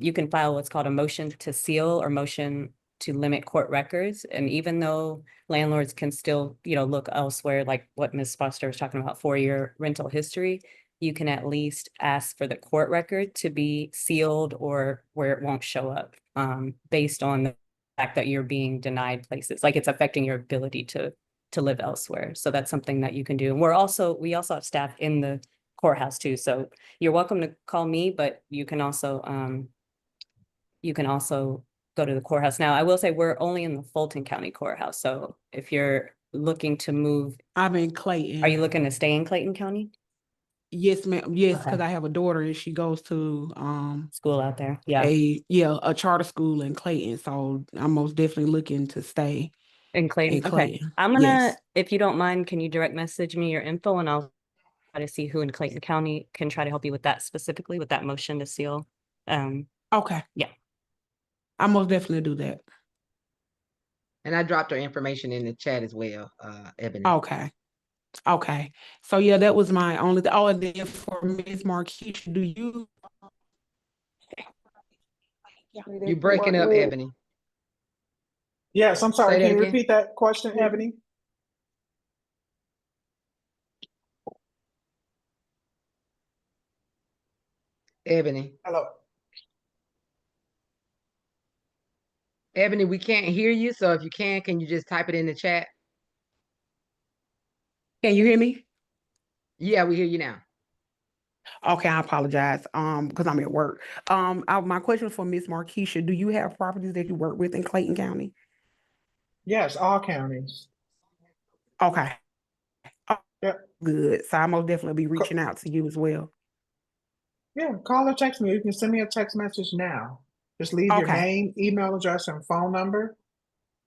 you can file what's called a motion to seal or motion to limit court records. And even though landlords can still, look elsewhere, like what Ms. Foster was talking about, 4-year rental history, you can at least ask for the court record to be sealed or where it won't show up based on the fact that you're being denied places, like it's affecting your ability to live elsewhere. So that's something that you can do. And we also have staff in the courthouse too. So you're welcome to call me, but you can also go to the courthouse. Now, I will say we're only in the Fulton County Courthouse. So if you're looking to move, I'm in Clayton. are you looking to stay in Clayton County? Yes, ma'am. Yes, Okay. because I have a daughter and she goes to School out there. Yeah. a charter school in Clayton. So I'm most definitely looking to stay In Clayton. in Clayton. Okay. I'm gonna, Yes. if you don't mind, can you direct message me your info and I'll try to see who in Clayton County can try to help you with that specifically, with that motion to seal. Okay. Yeah. I most definitely do that. And I dropped her information in the chat as well, Ebony. Okay. Okay. So yeah, that was my only oh, and then for Ms. Markesha, do you You breaking up, Ebony. Yes, I'm sorry. Say that Can you again. repeat that question, Ebony? Ebony. Hello. Ebony, we can't hear you. So if you can you just type it in the chat? Can you hear me? Yeah, we hear you now. Okay, I apologize. Because I'm at work. My question for Ms. Markesha, do you have properties that you work with in Clayton County? Yes, all counties. Okay. Oh, Yep. good. So I most definitely be reaching out to you as well. Yeah, call or text me. You can send me a text message now. Just leave your Okay. name, email address, and phone number.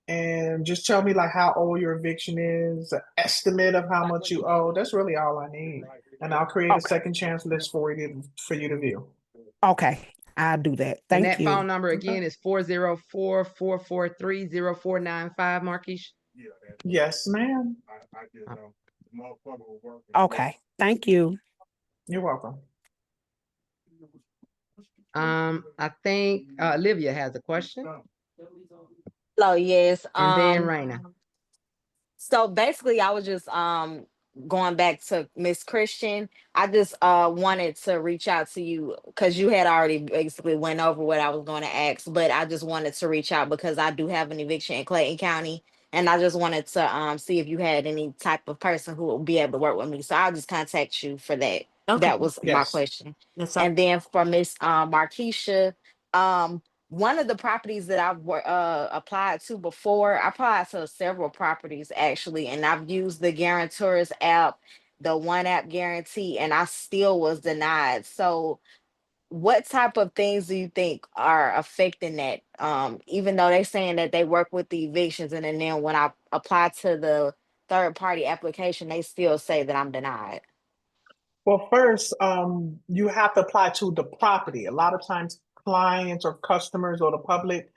And just tell me like how old your eviction is, an estimate of how much you owe. That's really all I need. And I'll create a Okay. second chance list for you to view. Okay. I'll do that. And Thank that phone you. number again is 404-443-0495, Markesha. Yes, ma'am. Okay. Thank you. You're welcome. I think Olivia has a question. Hello, yes. And then Raina. So basically I was just going back to Miss Christian. I just wanted to reach out to you because you had already basically went over what I was going to ask, but I just wanted to reach out because I do have an eviction in Clayton County, and I just wanted to see if you had any type of person who would be able to work with me. So I'll just contact you for that. Okay. That was my Yes. question. That's all. And then for Miss Markesha, one of the properties that I've applied to before, I applied to several properties actually, and I've used the guarantors app, the one app guarantee, and I still was denied. So what type of things do you think are affecting that? Even though they're saying that they work with the evictions, and then when I apply to the third party application, they still say that I'm denied. Well, first, you have to apply to the property. A lot of times clients or customers or the public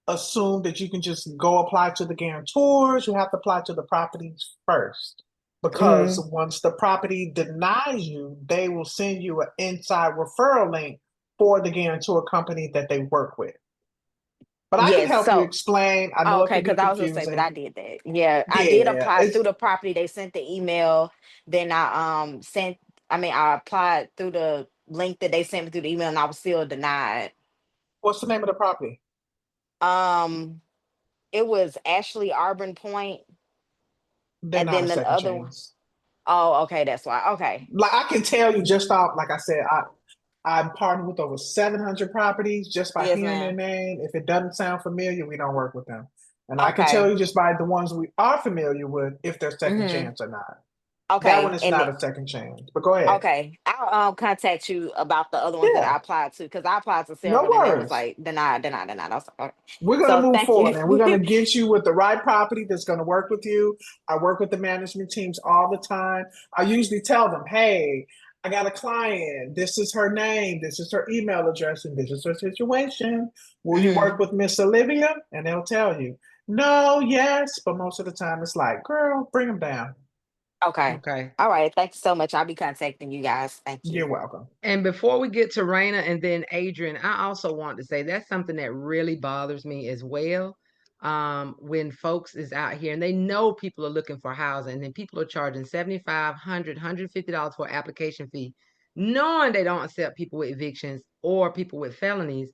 assume that you can just go apply to the guarantors. You have to apply to the properties first. Because once the property denies you, they will send you an inside referral link for the guarantor company that they work with. But I can Yes, help you so explain. I know it okay, can be because I was gonna say, but I confusing. did that. Yeah, I did Yeah, apply it's through the property. They sent the email. Then I applied through the link that they sent me through the email, and I was still denied. what's the name of the property? Um, it was Ashley Arbor Point, They're and not then a the second other one. chance. Oh, okay, that's why. Okay, Like I can tell you just off, like I said, I'm partnered with over 700 properties just by yes, hearing their ma'am. name. If it doesn't sound familiar, we don't work with them. And I can tell Okay. you just by the ones we are familiar with if they're second Mm-hmm. chance or not. That one Okay, is and not a second chance. But go ahead. okay, I'll contact you about the other ones that Yeah, I applied to because I applied to no several and it was worries. like denied, denied, denied. I was like, okay. We're going to So move thank you. forward and we're going to get you with the right property that's going to work with you. I work with the management teams all the time. I usually tell them, hey, I got a client. This is her name. This is her email address, and this is her situation. Will you work Mhm. with Miss Olivia? And they'll tell you, no, yes. But most of the time, it's like, girl, bring them down. Okay. Okay. All right. Thanks so much. I'll be contacting you guys. Thank you. You're welcome. And before we get to Raina and then Adrian, I also want to say that's something that really bothers me as well. When folks is out here and they know people are looking for housing and people are charging $75, $100, $150 for an application fee, knowing they don't accept people with evictions or people with felonies.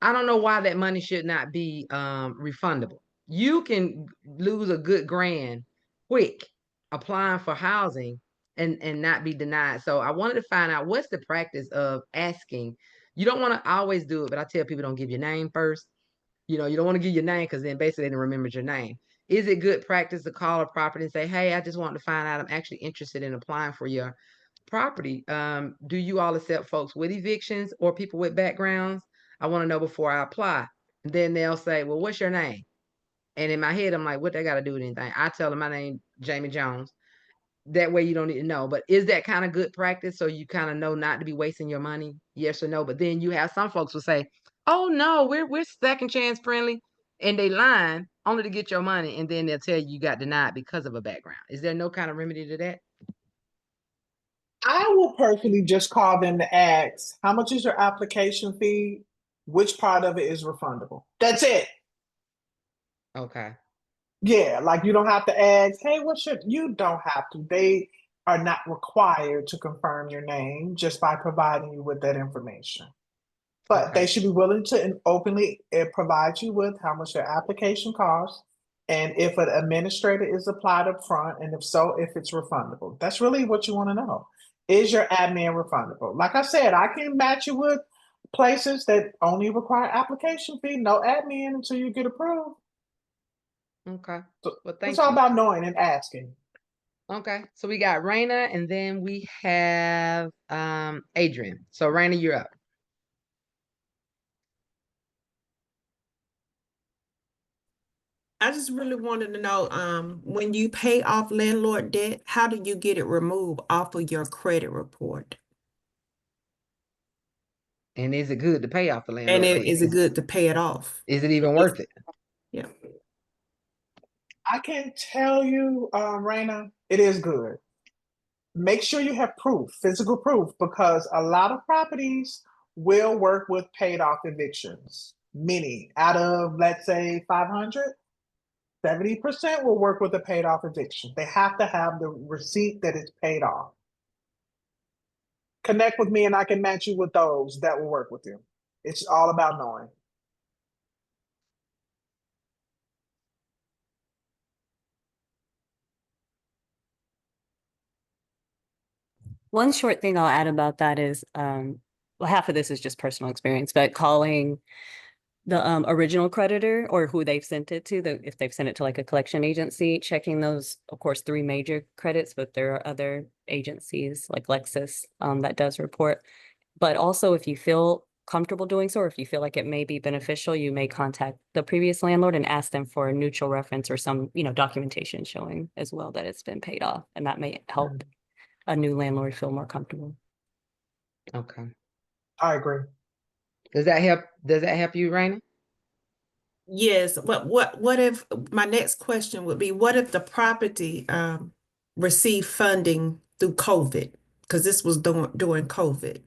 I don't know why that money should not be refundable. You can lose a good grand quick applying for housing and not be denied. So I wanted to find out what's the practice of asking. You don't want to always do it, but I tell people don't give your name first. You know, you don't want to give your name because then basically they don't remember your name. Is it good practice to call a property and say, hey, I just want to find out I'm actually interested in applying for your property? Do you all accept folks with evictions or people with backgrounds? I want to know before I apply. And then they'll say, well, what's your name? And in my head, I'm like, what they got to do with anything? I tell them my name, Jamie Jones. That way you don't need to know. But is that kind of good practice? So you kind of know not to be wasting your money? Yes or no? But then you have some folks will say, oh no, we're second chance friendly. And they lying. only to get your money, and then they'll tell you got denied because of a background. Is there no kind of remedy to that? I will personally just call them to ask, how much is your application fee? Which part of it is refundable? That's it. Okay. Yeah, like you don't have to ask, hey, you don't have to. They are not required to confirm your name just by providing you with that information. But Okay. they should be willing to openly provide you with how much their application costs and if an administrator is applied up front, and if so, if it's refundable. That's really what you want to know. Is your admin refundable? Like I said, I can match you with places that only require application fee, no admin until you get approved. Okay. So Well, it's thank all you. about knowing and asking. Okay. So we got Raina, and then we have Adrian. So Raina, you're up. I just really wanted to know, when you pay off landlord debt, how do you get it removed off of your credit report? And is it good to pay off the And landlord debt? is it good to pay it off? Is it even worth it? Yeah. I can tell you, Raina, it is good. Make sure you have proof, physical proof, because a lot of properties will work with paid off evictions. Many out of, let's say, 500, 70% will work with a paid off eviction. They have to have the receipt that it's paid off. Connect with me and I can match you with those that will work with you. It's all about knowing. One short thing I'll add about that is, well, half of this is just personal experience, but calling the original creditor or who they've sent it to, if they've sent it to like a collection agency, checking those, of course, 3 major credits, but there are other agencies like Lexus that does report. But also, if you feel comfortable doing so, or if you feel like it may be beneficial, you may contact the previous landlord and ask them for a neutral reference or some, documentation showing as well that it's been paid off, and that may help a new landlord feel more comfortable. Okay. I agree. Does that help you, Raina? Yes, but what if, my next question would be, what if the property received funding through COVID? Because this was during COVID.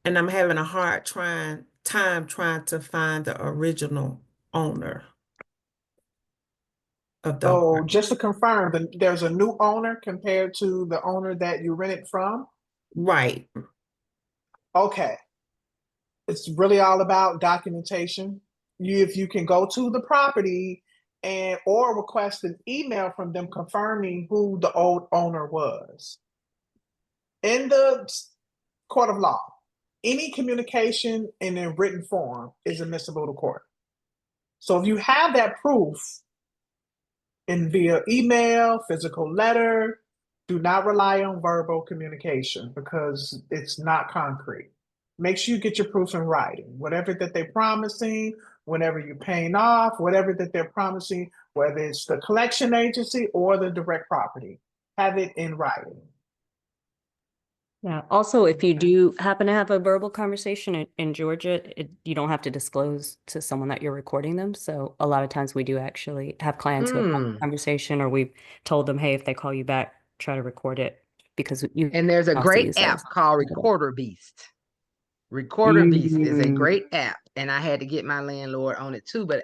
And I'm having a hard time trying to find the original owner of the So apartment. just to confirm, there's a new owner compared to the owner that you rented from? Right. Okay. It's really all about documentation. If you can go to the property or request an email from them confirming who the old owner was. In the court of law, any communication in a written form is admissible to court. So if you have that proof in via email, physical letter, do not rely on verbal communication because it's not concrete. Make sure you get your proof in writing. Whatever that they're promising, whenever you're paying off, whatever that they're promising, whether it's the collection agency or the direct property, have it in writing. Yeah. Also, if you do happen to have a verbal conversation in Georgia, you don't have to disclose to someone that you're recording them. So a lot of times we do actually have clients who have had a conversation, or we've told them, hey, if they call you back, try to record it, because you And there's a also great use app those. called Recorder Beast. Recorder Beast is a great app, and I had to get my landlord on it too. But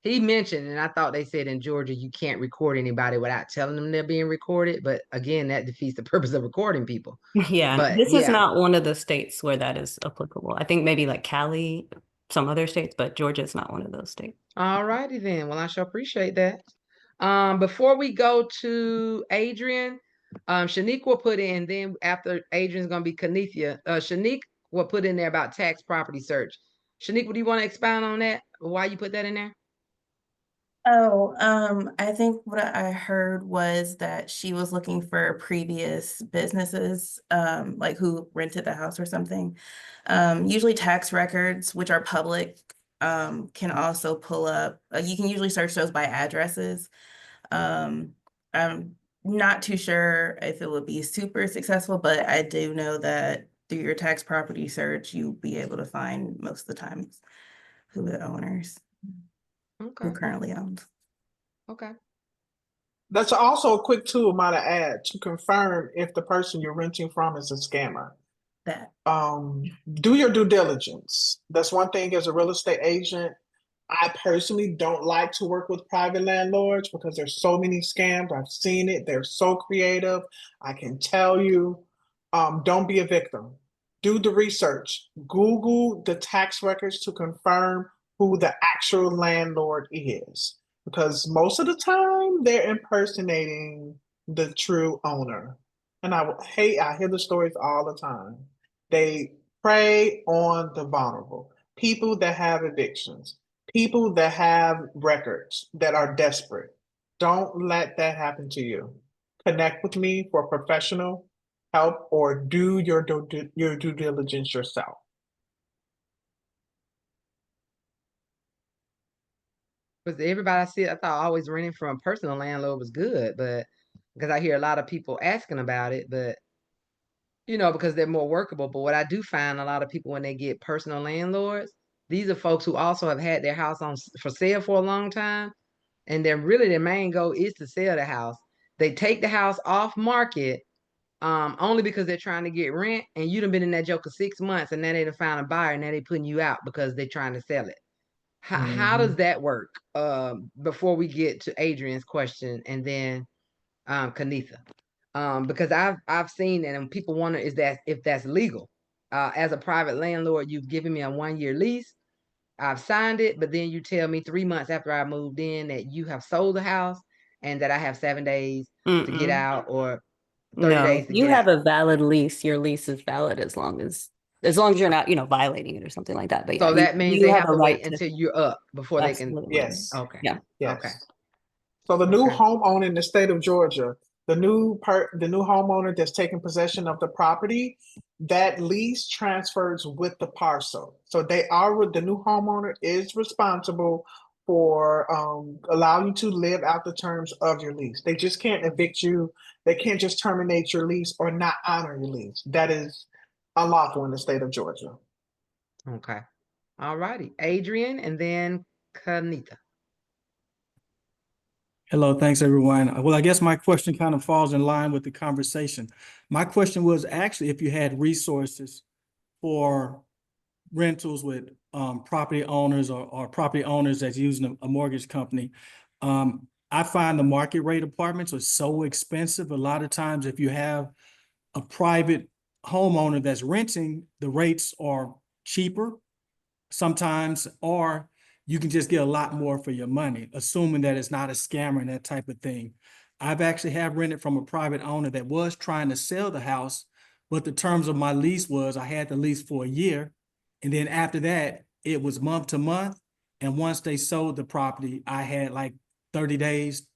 he mentioned, and I thought they said in Georgia you can't record anybody without telling them they're being recorded. But again, that defeats the purpose of recording people. Yeah, But this is yeah. not one of the states where that is applicable. I think maybe like Cali, some other states, but Georgia is not one of those states. All righty then. Well, I shall appreciate that. Before we go to Adrian, Shanique will put in, then after Adrian's gonna be Kanithia. Shanique will put in there about tax property search. Shanique, would you want to expound on that? Why you put that in there? Oh, I think what I heard was that she was looking for previous businesses, like who rented the house or something. Usually tax records, which are public, can also pull up, you can usually search those by addresses. I'm not too sure if it would be super successful, but I do know that through your tax property search, you'll be able to find most of the times who the owners. Okay. who currently owns. Okay. That's also a quick tool, might I add, to confirm if the person you're renting from is a scammer. That Do your due diligence. That's one thing as a real estate agent. I personally don't like to work with private landlords because there's so many scams. I've seen it. They're so creative. I can tell you, don't be a victim. Do the research. Google the tax records to confirm who the actual landlord is. Because most of the time they're impersonating the true owner. And I hear the stories all the time. They prey on the vulnerable, people that have evictions, people that have records that are desperate. Don't let that happen to you. Connect with me for professional help or do your due diligence yourself. Because everybody I see, I thought always renting from a personal landlord was good, but because I hear a lot of people asking about it, but because they're more workable. But what I do find a lot of people when they get personal landlords, these are folks who also have had their house on for sale for a long time, and their main goal is to sell the house. They take the house off market only because they're trying to get rent, and you done been in that joker 6 months, and now they done found a buyer, and now they putting you out because they're trying to sell it. How does that work? Before we get to Adrian's question, and then Kanitha, because I've seen it, and people wonder is that if that's legal. As a private landlord, you've given me a 1-year lease. I've signed it, but then you tell me 3 months after I moved in that you have sold the house and that I have 7 days to get out or 30 No, days to you get have out. a valid lease. Your lease is valid as long as you're not, violating it or something like that. But yeah, So that means you they have have a to right wait to until you're up before they can. absolutely. Yes. Okay. Yeah. Yes. Okay. So the new Okay. homeowner in the state of Georgia, the new homeowner that's taking possession of the property, that lease transfers with the parcel. So the new homeowner is responsible for allowing you to live out the terms of your lease. They just can't evict you. They can't just terminate your lease or not honor your lease. That is unlawful in the state of Georgia. Okay. All righty. Adrian and then Kanita. Hello, thanks everyone. Well, I guess my question kind of falls in line with the conversation. My question was actually if you had resources for rentals with property owners or property owners that's using a mortgage company. I find the market rate apartments are so expensive. A lot of times if you have a private homeowner that's renting, the rates are cheaper sometimes, or you can just get a lot more for your money, assuming that it's not a scammer and that type of thing. I've actually have rented from a private owner that was trying to sell the house, but the terms of my lease was I had the lease for a year. And then after that, it was month to month. And once they sold the property, I had like 30 days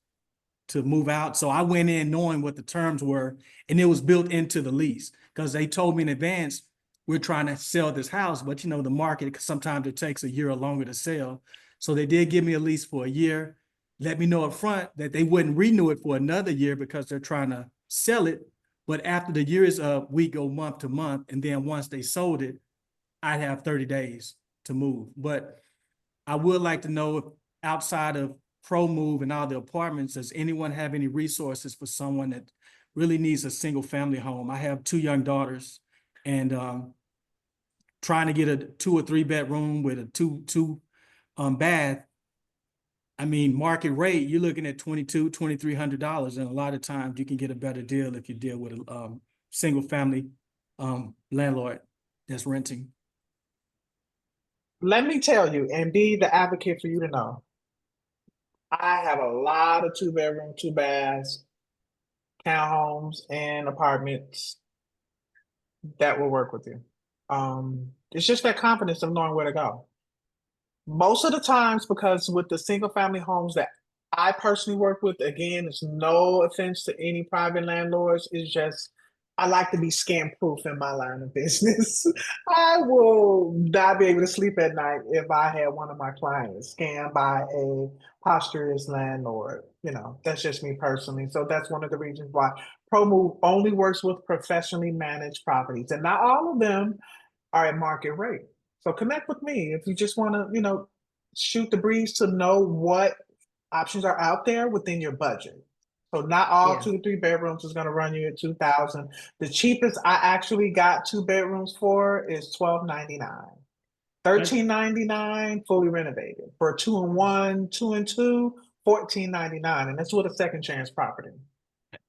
to move out. So I went in knowing what the terms were, and it was built into the lease because they told me in advance, we're trying to sell this house, but the market, sometimes it takes a year or longer to sell. So they did give me a lease for a year, let me know up front that they wouldn't renew it for another year because they're trying to sell it. But after the year is up, we go month to month. And then once they sold it, I'd have 30 days to move. But I would like to know if outside of ProMove and all the apartments, does anyone have any resources for someone that really needs a single family home? I have 2 young daughters, and trying to get a 2 or 3 bedroom with a two bath. I mean, market rate, you're looking at $2,200-$2,300, and a lot of times you can get a better deal if you deal with a single family landlord that's renting. Let me tell you and be the advocate for you to know. I have a lot of 2-bedroom, 2 baths, townhomes, and apartments that will work with you. It's just that confidence of knowing where to go. Most of the times, because with the single family homes that I personally work with, again, it's no offense to any private landlords, it's just I like to be scam proof in my line of business. I will not be able to sleep at night if I had one of my clients scammed by a posthumous landlord. That's just me personally. So that's one of the reasons why ProMove only works with professionally managed properties, and not all of them are at market rate. So connect with me if you just want to, shoot the breeze to know what options are out there within your budget. So not all Yeah. 2 to 3 bedrooms is going to run you at 2,000. The cheapest I actually got 2 bedrooms for is $1,299. $1,399 fully renovated. For a 2-and-1, 2-and-2, $1,499, and that's with a second chance property.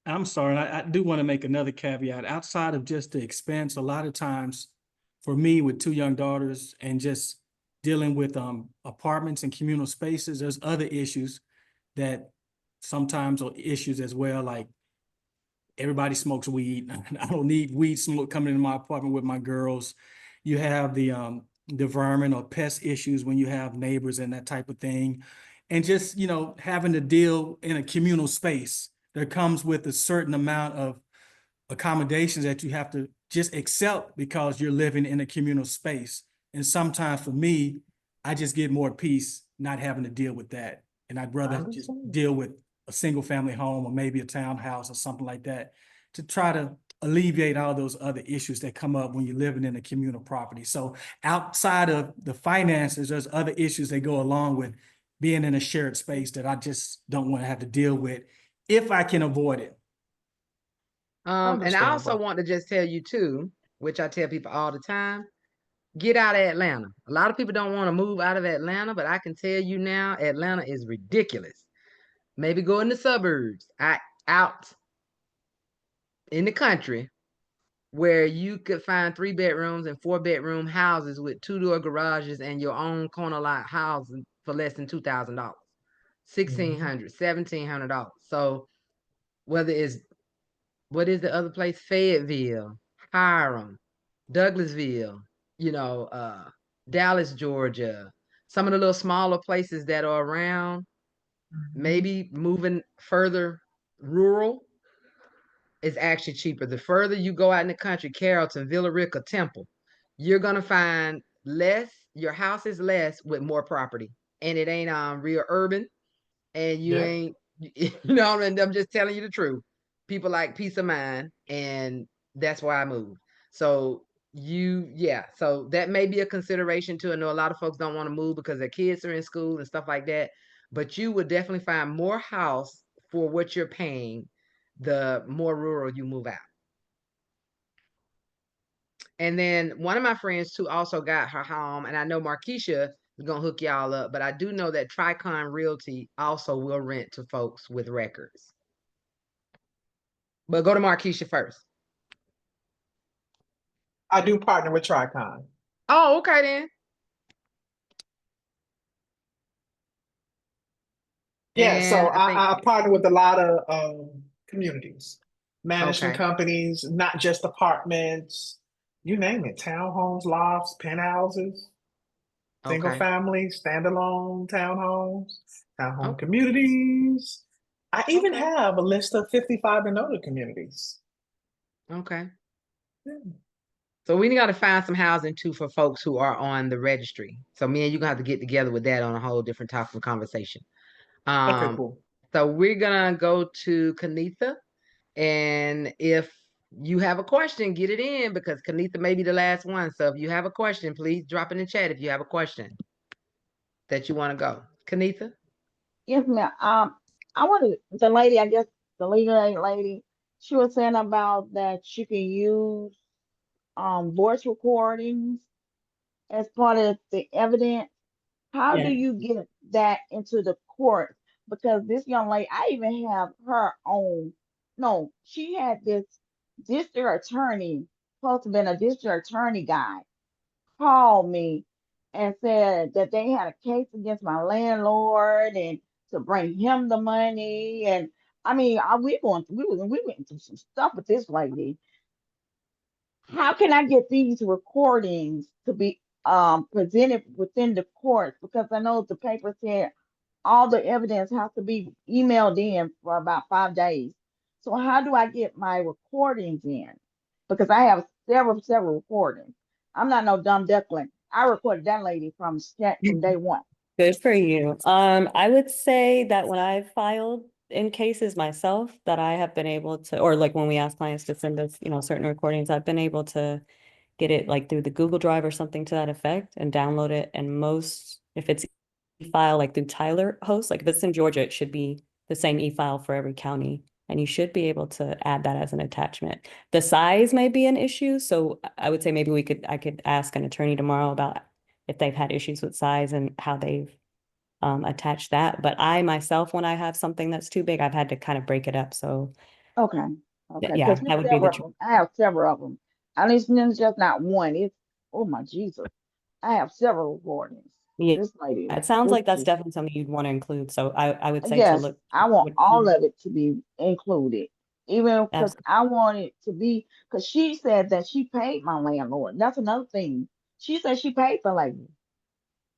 I'm sorry, I do want to make another caveat. Outside of just the expense, a lot of times for me with 2 young daughters and just dealing with apartments and communal spaces, there's other issues that sometimes are issues as well, like everybody smokes weed. I don't need weed smoke coming into my apartment with my girls. You have the vermin or pest issues when you have neighbors and that type of thing. And just, you know, having to deal in a communal space that comes with a certain amount of accommodations that you have to just accept because you're living in a communal space. And sometimes for me, I just get more peace not having to deal with that. And I'd rather just deal with a single family home or maybe a townhouse or something like that to try to alleviate all those other issues that come up when you're living in a communal property. So outside of the finances, there's other issues that go along with being in a shared space that I just don't want to have to deal with if I can avoid it. And I also want to just tell you too, which I tell people all the time, get out of Atlanta. A lot of people don't want to move out of Atlanta, but I can tell you now, Atlanta is ridiculous. Maybe go in the suburbs, out in the country, where you could find 3 bedrooms and 4 bedroom houses with 2-door garages and your own corner lot house for less than $2,000, $1,600, $1,700. So whether it's, what is the other place? Fayetteville, Hiram, Douglasville, you know, Dallas, Georgia, some of the little smaller places that are around, maybe moving further rural is actually cheaper. The further you go out in the country, Carrollton, Villa Rica, Temple, you're gonna find less, your house is less with more property. And it ain't real urban, and you ain't, you know, and I'm just telling you the truth. People like peace of mind, and that's why I moved. So so that may be a consideration too. I know a lot of folks don't want to move because their kids are in school and stuff like that, but you would definitely find more house for what you're paying the more rural you move out. And then one of my friends too also got her home, and I know Markesha is gonna hook y'all up, but I do know that Tricon Realty also will rent to folks with records. But go to Markesha first. I do partner with Tricon. Oh, okay then. Yeah, so And I partner with a lot of communities, management Okay. companies, not just apartments, you name it, townhomes, lofts, penthouses, single Okay. family, standalone townhomes, townhome Okay. communities. I even Okay. have a list of 55 and older communities. Okay. Yeah. So we got to find some housing too for folks who are on the registry. So me and you gonna have to get together with that on a whole different topic of conversation. Okay, cool. So we're gonna go to Kanitha, and if you have a question, get it in because Kanitha may be the last one. So if you have a question, please drop in the chat if you have a question that you want to go. Kanitha? Yes, ma'am. I wanted the lady, I guess the legal aid lady, she was saying about that you can use voice recordings as part of the evidence. How do Yeah. you get that into the court? Because this young lady, I even have her own, no, she had this district attorney, supposed to have been a district attorney guy, called me and said that they had a case against my landlord and to bring him the money. And I mean, we went through some stuff with this lady. How can I get these recordings to be presented within the court? Because I know the paper said all the evidence has to be emailed in for about 5 days. So how do I get my recordings in? Because I have several recordings. I'm not no dumb duckling. I recorded that lady from day one. Good for you. I would say that when I've filed in cases myself that I have been able to, or like when we ask clients to send us, you know, certain recordings, I've been able to get it like through the Google Drive or something to that effect and download it. And most, if it's e-file like through Tyler host. Like if it's in Georgia, it should be the same e-file for every county. And you should be able to add that as an attachment. The size may be an issue. So I would say maybe I could ask an attorney tomorrow about if they've had issues with size and how they've attached that. But I myself, when I have something that's too big, I've had to kind of break it up. So Okay. Okay. yeah, Because that would be the several of them. I have several of them. At least it's just not one. It's, oh my Jesus. I have several recordings. yeah. This lady, It sounds this like that's is, definitely something you'd want to include. So I would say to yes, look. I want all Mhm. of it to be included. Even because I want it to be, because she said that she paid my landlord. That's another thing. She said she paid the lady.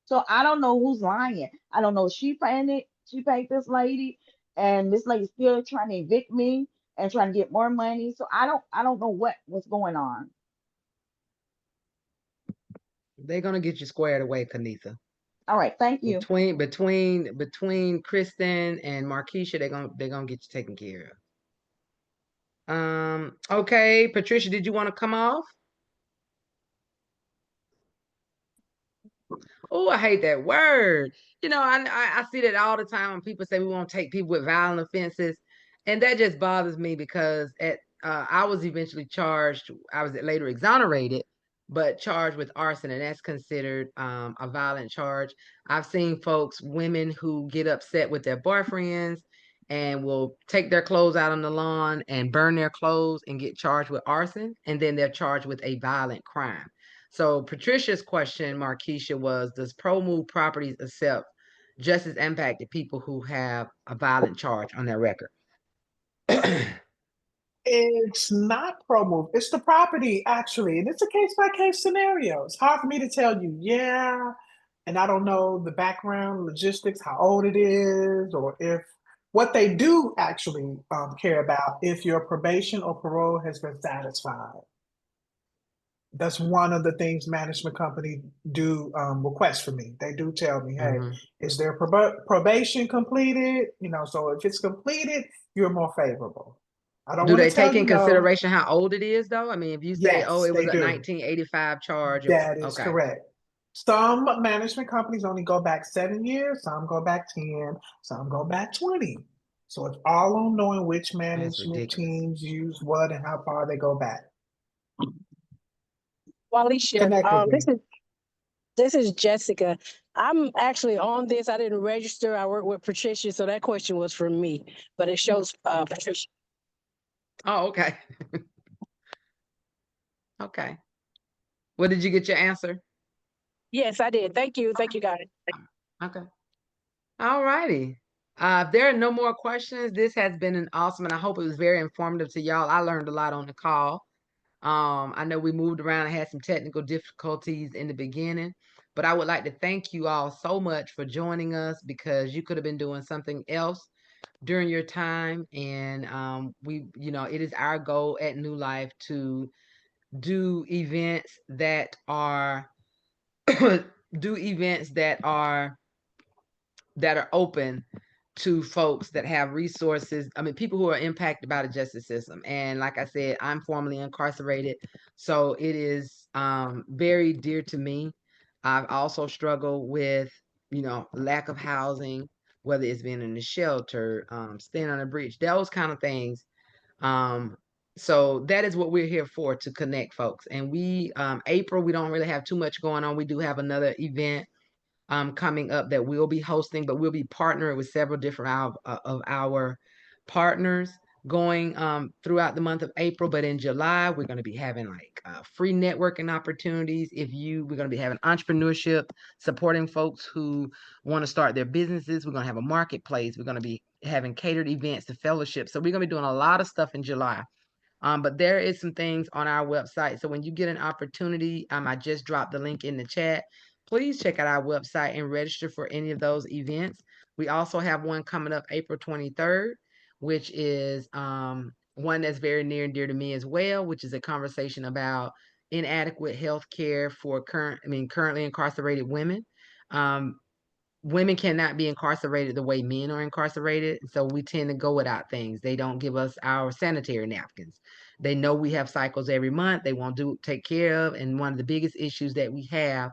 So I don't know who's lying. I don't know if she paid it. She paid this lady, and this lady's still trying to evict me and trying to get more money. So I don't know what's going on. They're gonna get you squared away, Kanitha. All right, thank you. Between Kristen and Markesha, they're gonna get you taken care of. Okay, Patricia, did you want to come off? Oh, I hate that word. I see that all the time when people say we won't take people with violent offenses, and that just bothers me because I was eventually charged. I was later exonerated, but charged with arson, and that's considered a violent charge. I've seen women who get upset with their boyfriends and will take their clothes out on the lawn and burn their clothes and get charged with arson, and then they're charged with a violent crime. So Patricia's question, Markesha, was, does ProMove Properties accept justice impacted people who have a violent charge on their record? It's not ProMove. It's the property, actually. And it's a case-by-case scenario. It's hard for me to tell you, yeah, and I don't know the background, logistics, how old it is, or if what they do actually care about, if your probation or parole has been satisfied. That's one of the things management company do request for me. They do tell me, hey, is their probation completed? So if it's completed, you're more favorable. I don't Do want they to tell take you in no. consideration how old it is, though? I mean, if you say, oh, Yes, it was they a do. 1985 charge. That is Okay. correct. Some management companies only go back 7 years, some go back 10, some go back 20. So it's all on knowing which management teams use what and how far they go back. Alicia, Connect with me. this is Jessica. I'm actually on this. I didn't register. I work with Patricia, so that question was for me, but it shows Patricia. Oh, okay. Okay. Well, did you get your answer? Yes, I did. Thank you. Thank you, guys. Okay. All righty. If there are no more questions, this has been an awesome, and I hope it was very informative to y'all. I learned a lot on the call. I know we moved around and had some technical difficulties in the beginning, but I would like to thank you all so much for joining us, because you could have been doing something else during your time. And it is our goal at New Life to do events that are do events that are open to folks that have resources. I mean, people who are impacted by the justice system. And like I said, I'm formerly incarcerated, so it is very dear to me. I've also struggled with, lack of housing, whether it's being in the shelter, staying on a bridge, those kind of things. So that is what we're here for, to connect folks. And April, we don't really have too much going on. We do have another event coming up that we'll be hosting, but we'll be partnering with several different of our partners going throughout the month of April. But in July, we're going to be having free networking opportunities. We're going to be having entrepreneurship, supporting folks who want to start their businesses. We're going to have a marketplace. We're going to be having catered events to fellowship. So we're going to be doing a lot of stuff in July. But there is some things on our website. So when you get an opportunity, I just dropped the link in the chat. Please check out our website and register for any of those events. We also have one coming up April 23rd, which is one that's very near and dear to me as well, which is a conversation about inadequate health care for currently incarcerated women. Women cannot be incarcerated the way men are incarcerated. So we tend to go without things. They don't give us our sanitary napkins. They know we have cycles every month. They won't take care of. And one of the biggest issues that we have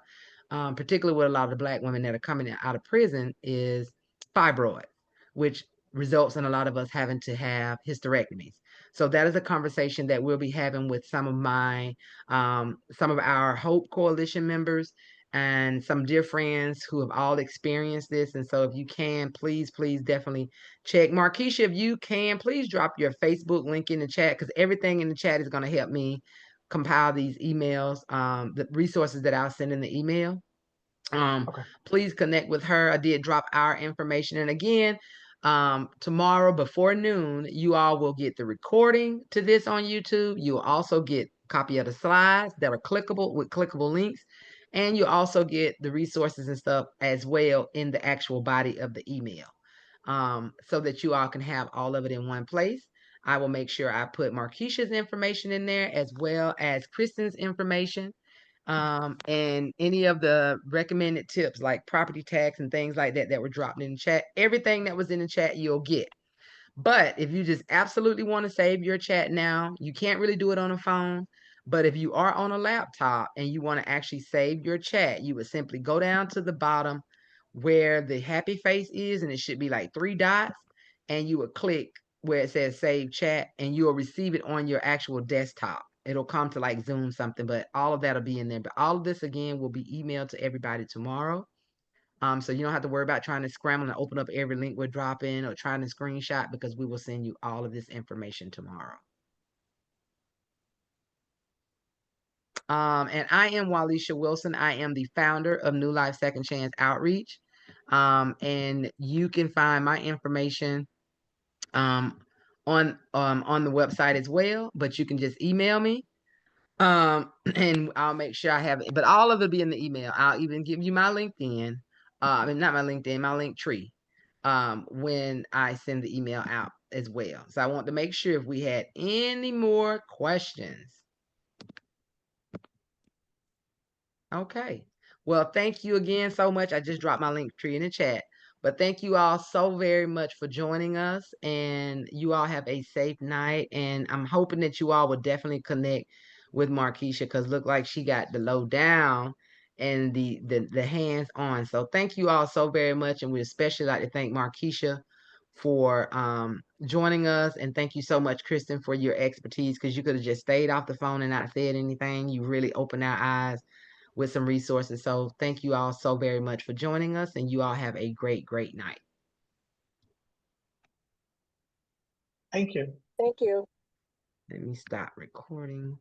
particularly with a lot of the Black women that are coming out of prison, is fibroid, which results in a lot of us having to have hysterectomies. So that is a conversation that we'll be having with some of our Hope Coalition members and some dear friends who have all experienced this. And so if you can, please definitely check. Markesha, if you can, please drop your Facebook link in the chat, because everything in the chat is going to help me compile these emails, the resources that I'll send in the email. Okay. Please connect with her. I did drop our information. And again, tomorrow before noon, you all will get the recording to this on YouTube. You'll also get a copy of the slides that are clickable with clickable links. And you also get the resources and stuff as well in the actual body of the email, so that you all can have all of it in one place. I will make sure I put Markesha's information in there as well as Christan's information. And any of the recommended tips like property tax and things like that were dropped in the chat. Everything that was in the chat you'll get. But if you just absolutely want to save your chat now, you can't really do it on a phone. But if you are on a laptop and you want to actually save your chat, you would simply go down to the bottom where the happy face is, and it should be like 3 dots, and you would click where it says save chat, and you'll receive it on your actual desktop. It'll come to like Zoom something, but all of that'll be in there. But all of this again will be emailed to everybody tomorrow. So you don't have to worry about trying to scramble and open up every link we're dropping or trying to screenshot, because we will send you all of this information tomorrow. And I am Walisha Wilson. I am the founder of NewLife-Second Chance Outreach. And you can find my information on the website as well, but you can just email me. And I'll make sure I have it, but all of it will be in the email. I'll even give you my LinkedIn, not my LinkedIn, my Linktree, when I send the email out as well. So I want to make sure if we had any more questions. Okay. Well, thank you again so much. I just dropped my Linktree in the chat. But thank you all so very much for joining us, and you all have a safe night. And I'm hoping that you all will definitely connect with Markesha, because look like she got the low down and the hands on. So thank you all so very much, and we especially like to thank Markesha for joining us, and thank you so much, Christan, for your expertise, because you could have just stayed off the phone and not said anything. You really opened our eyes with some resources. So thank you all so very much for joining us, and you all have a great night. Thank you. Thank you. Let me stop recording.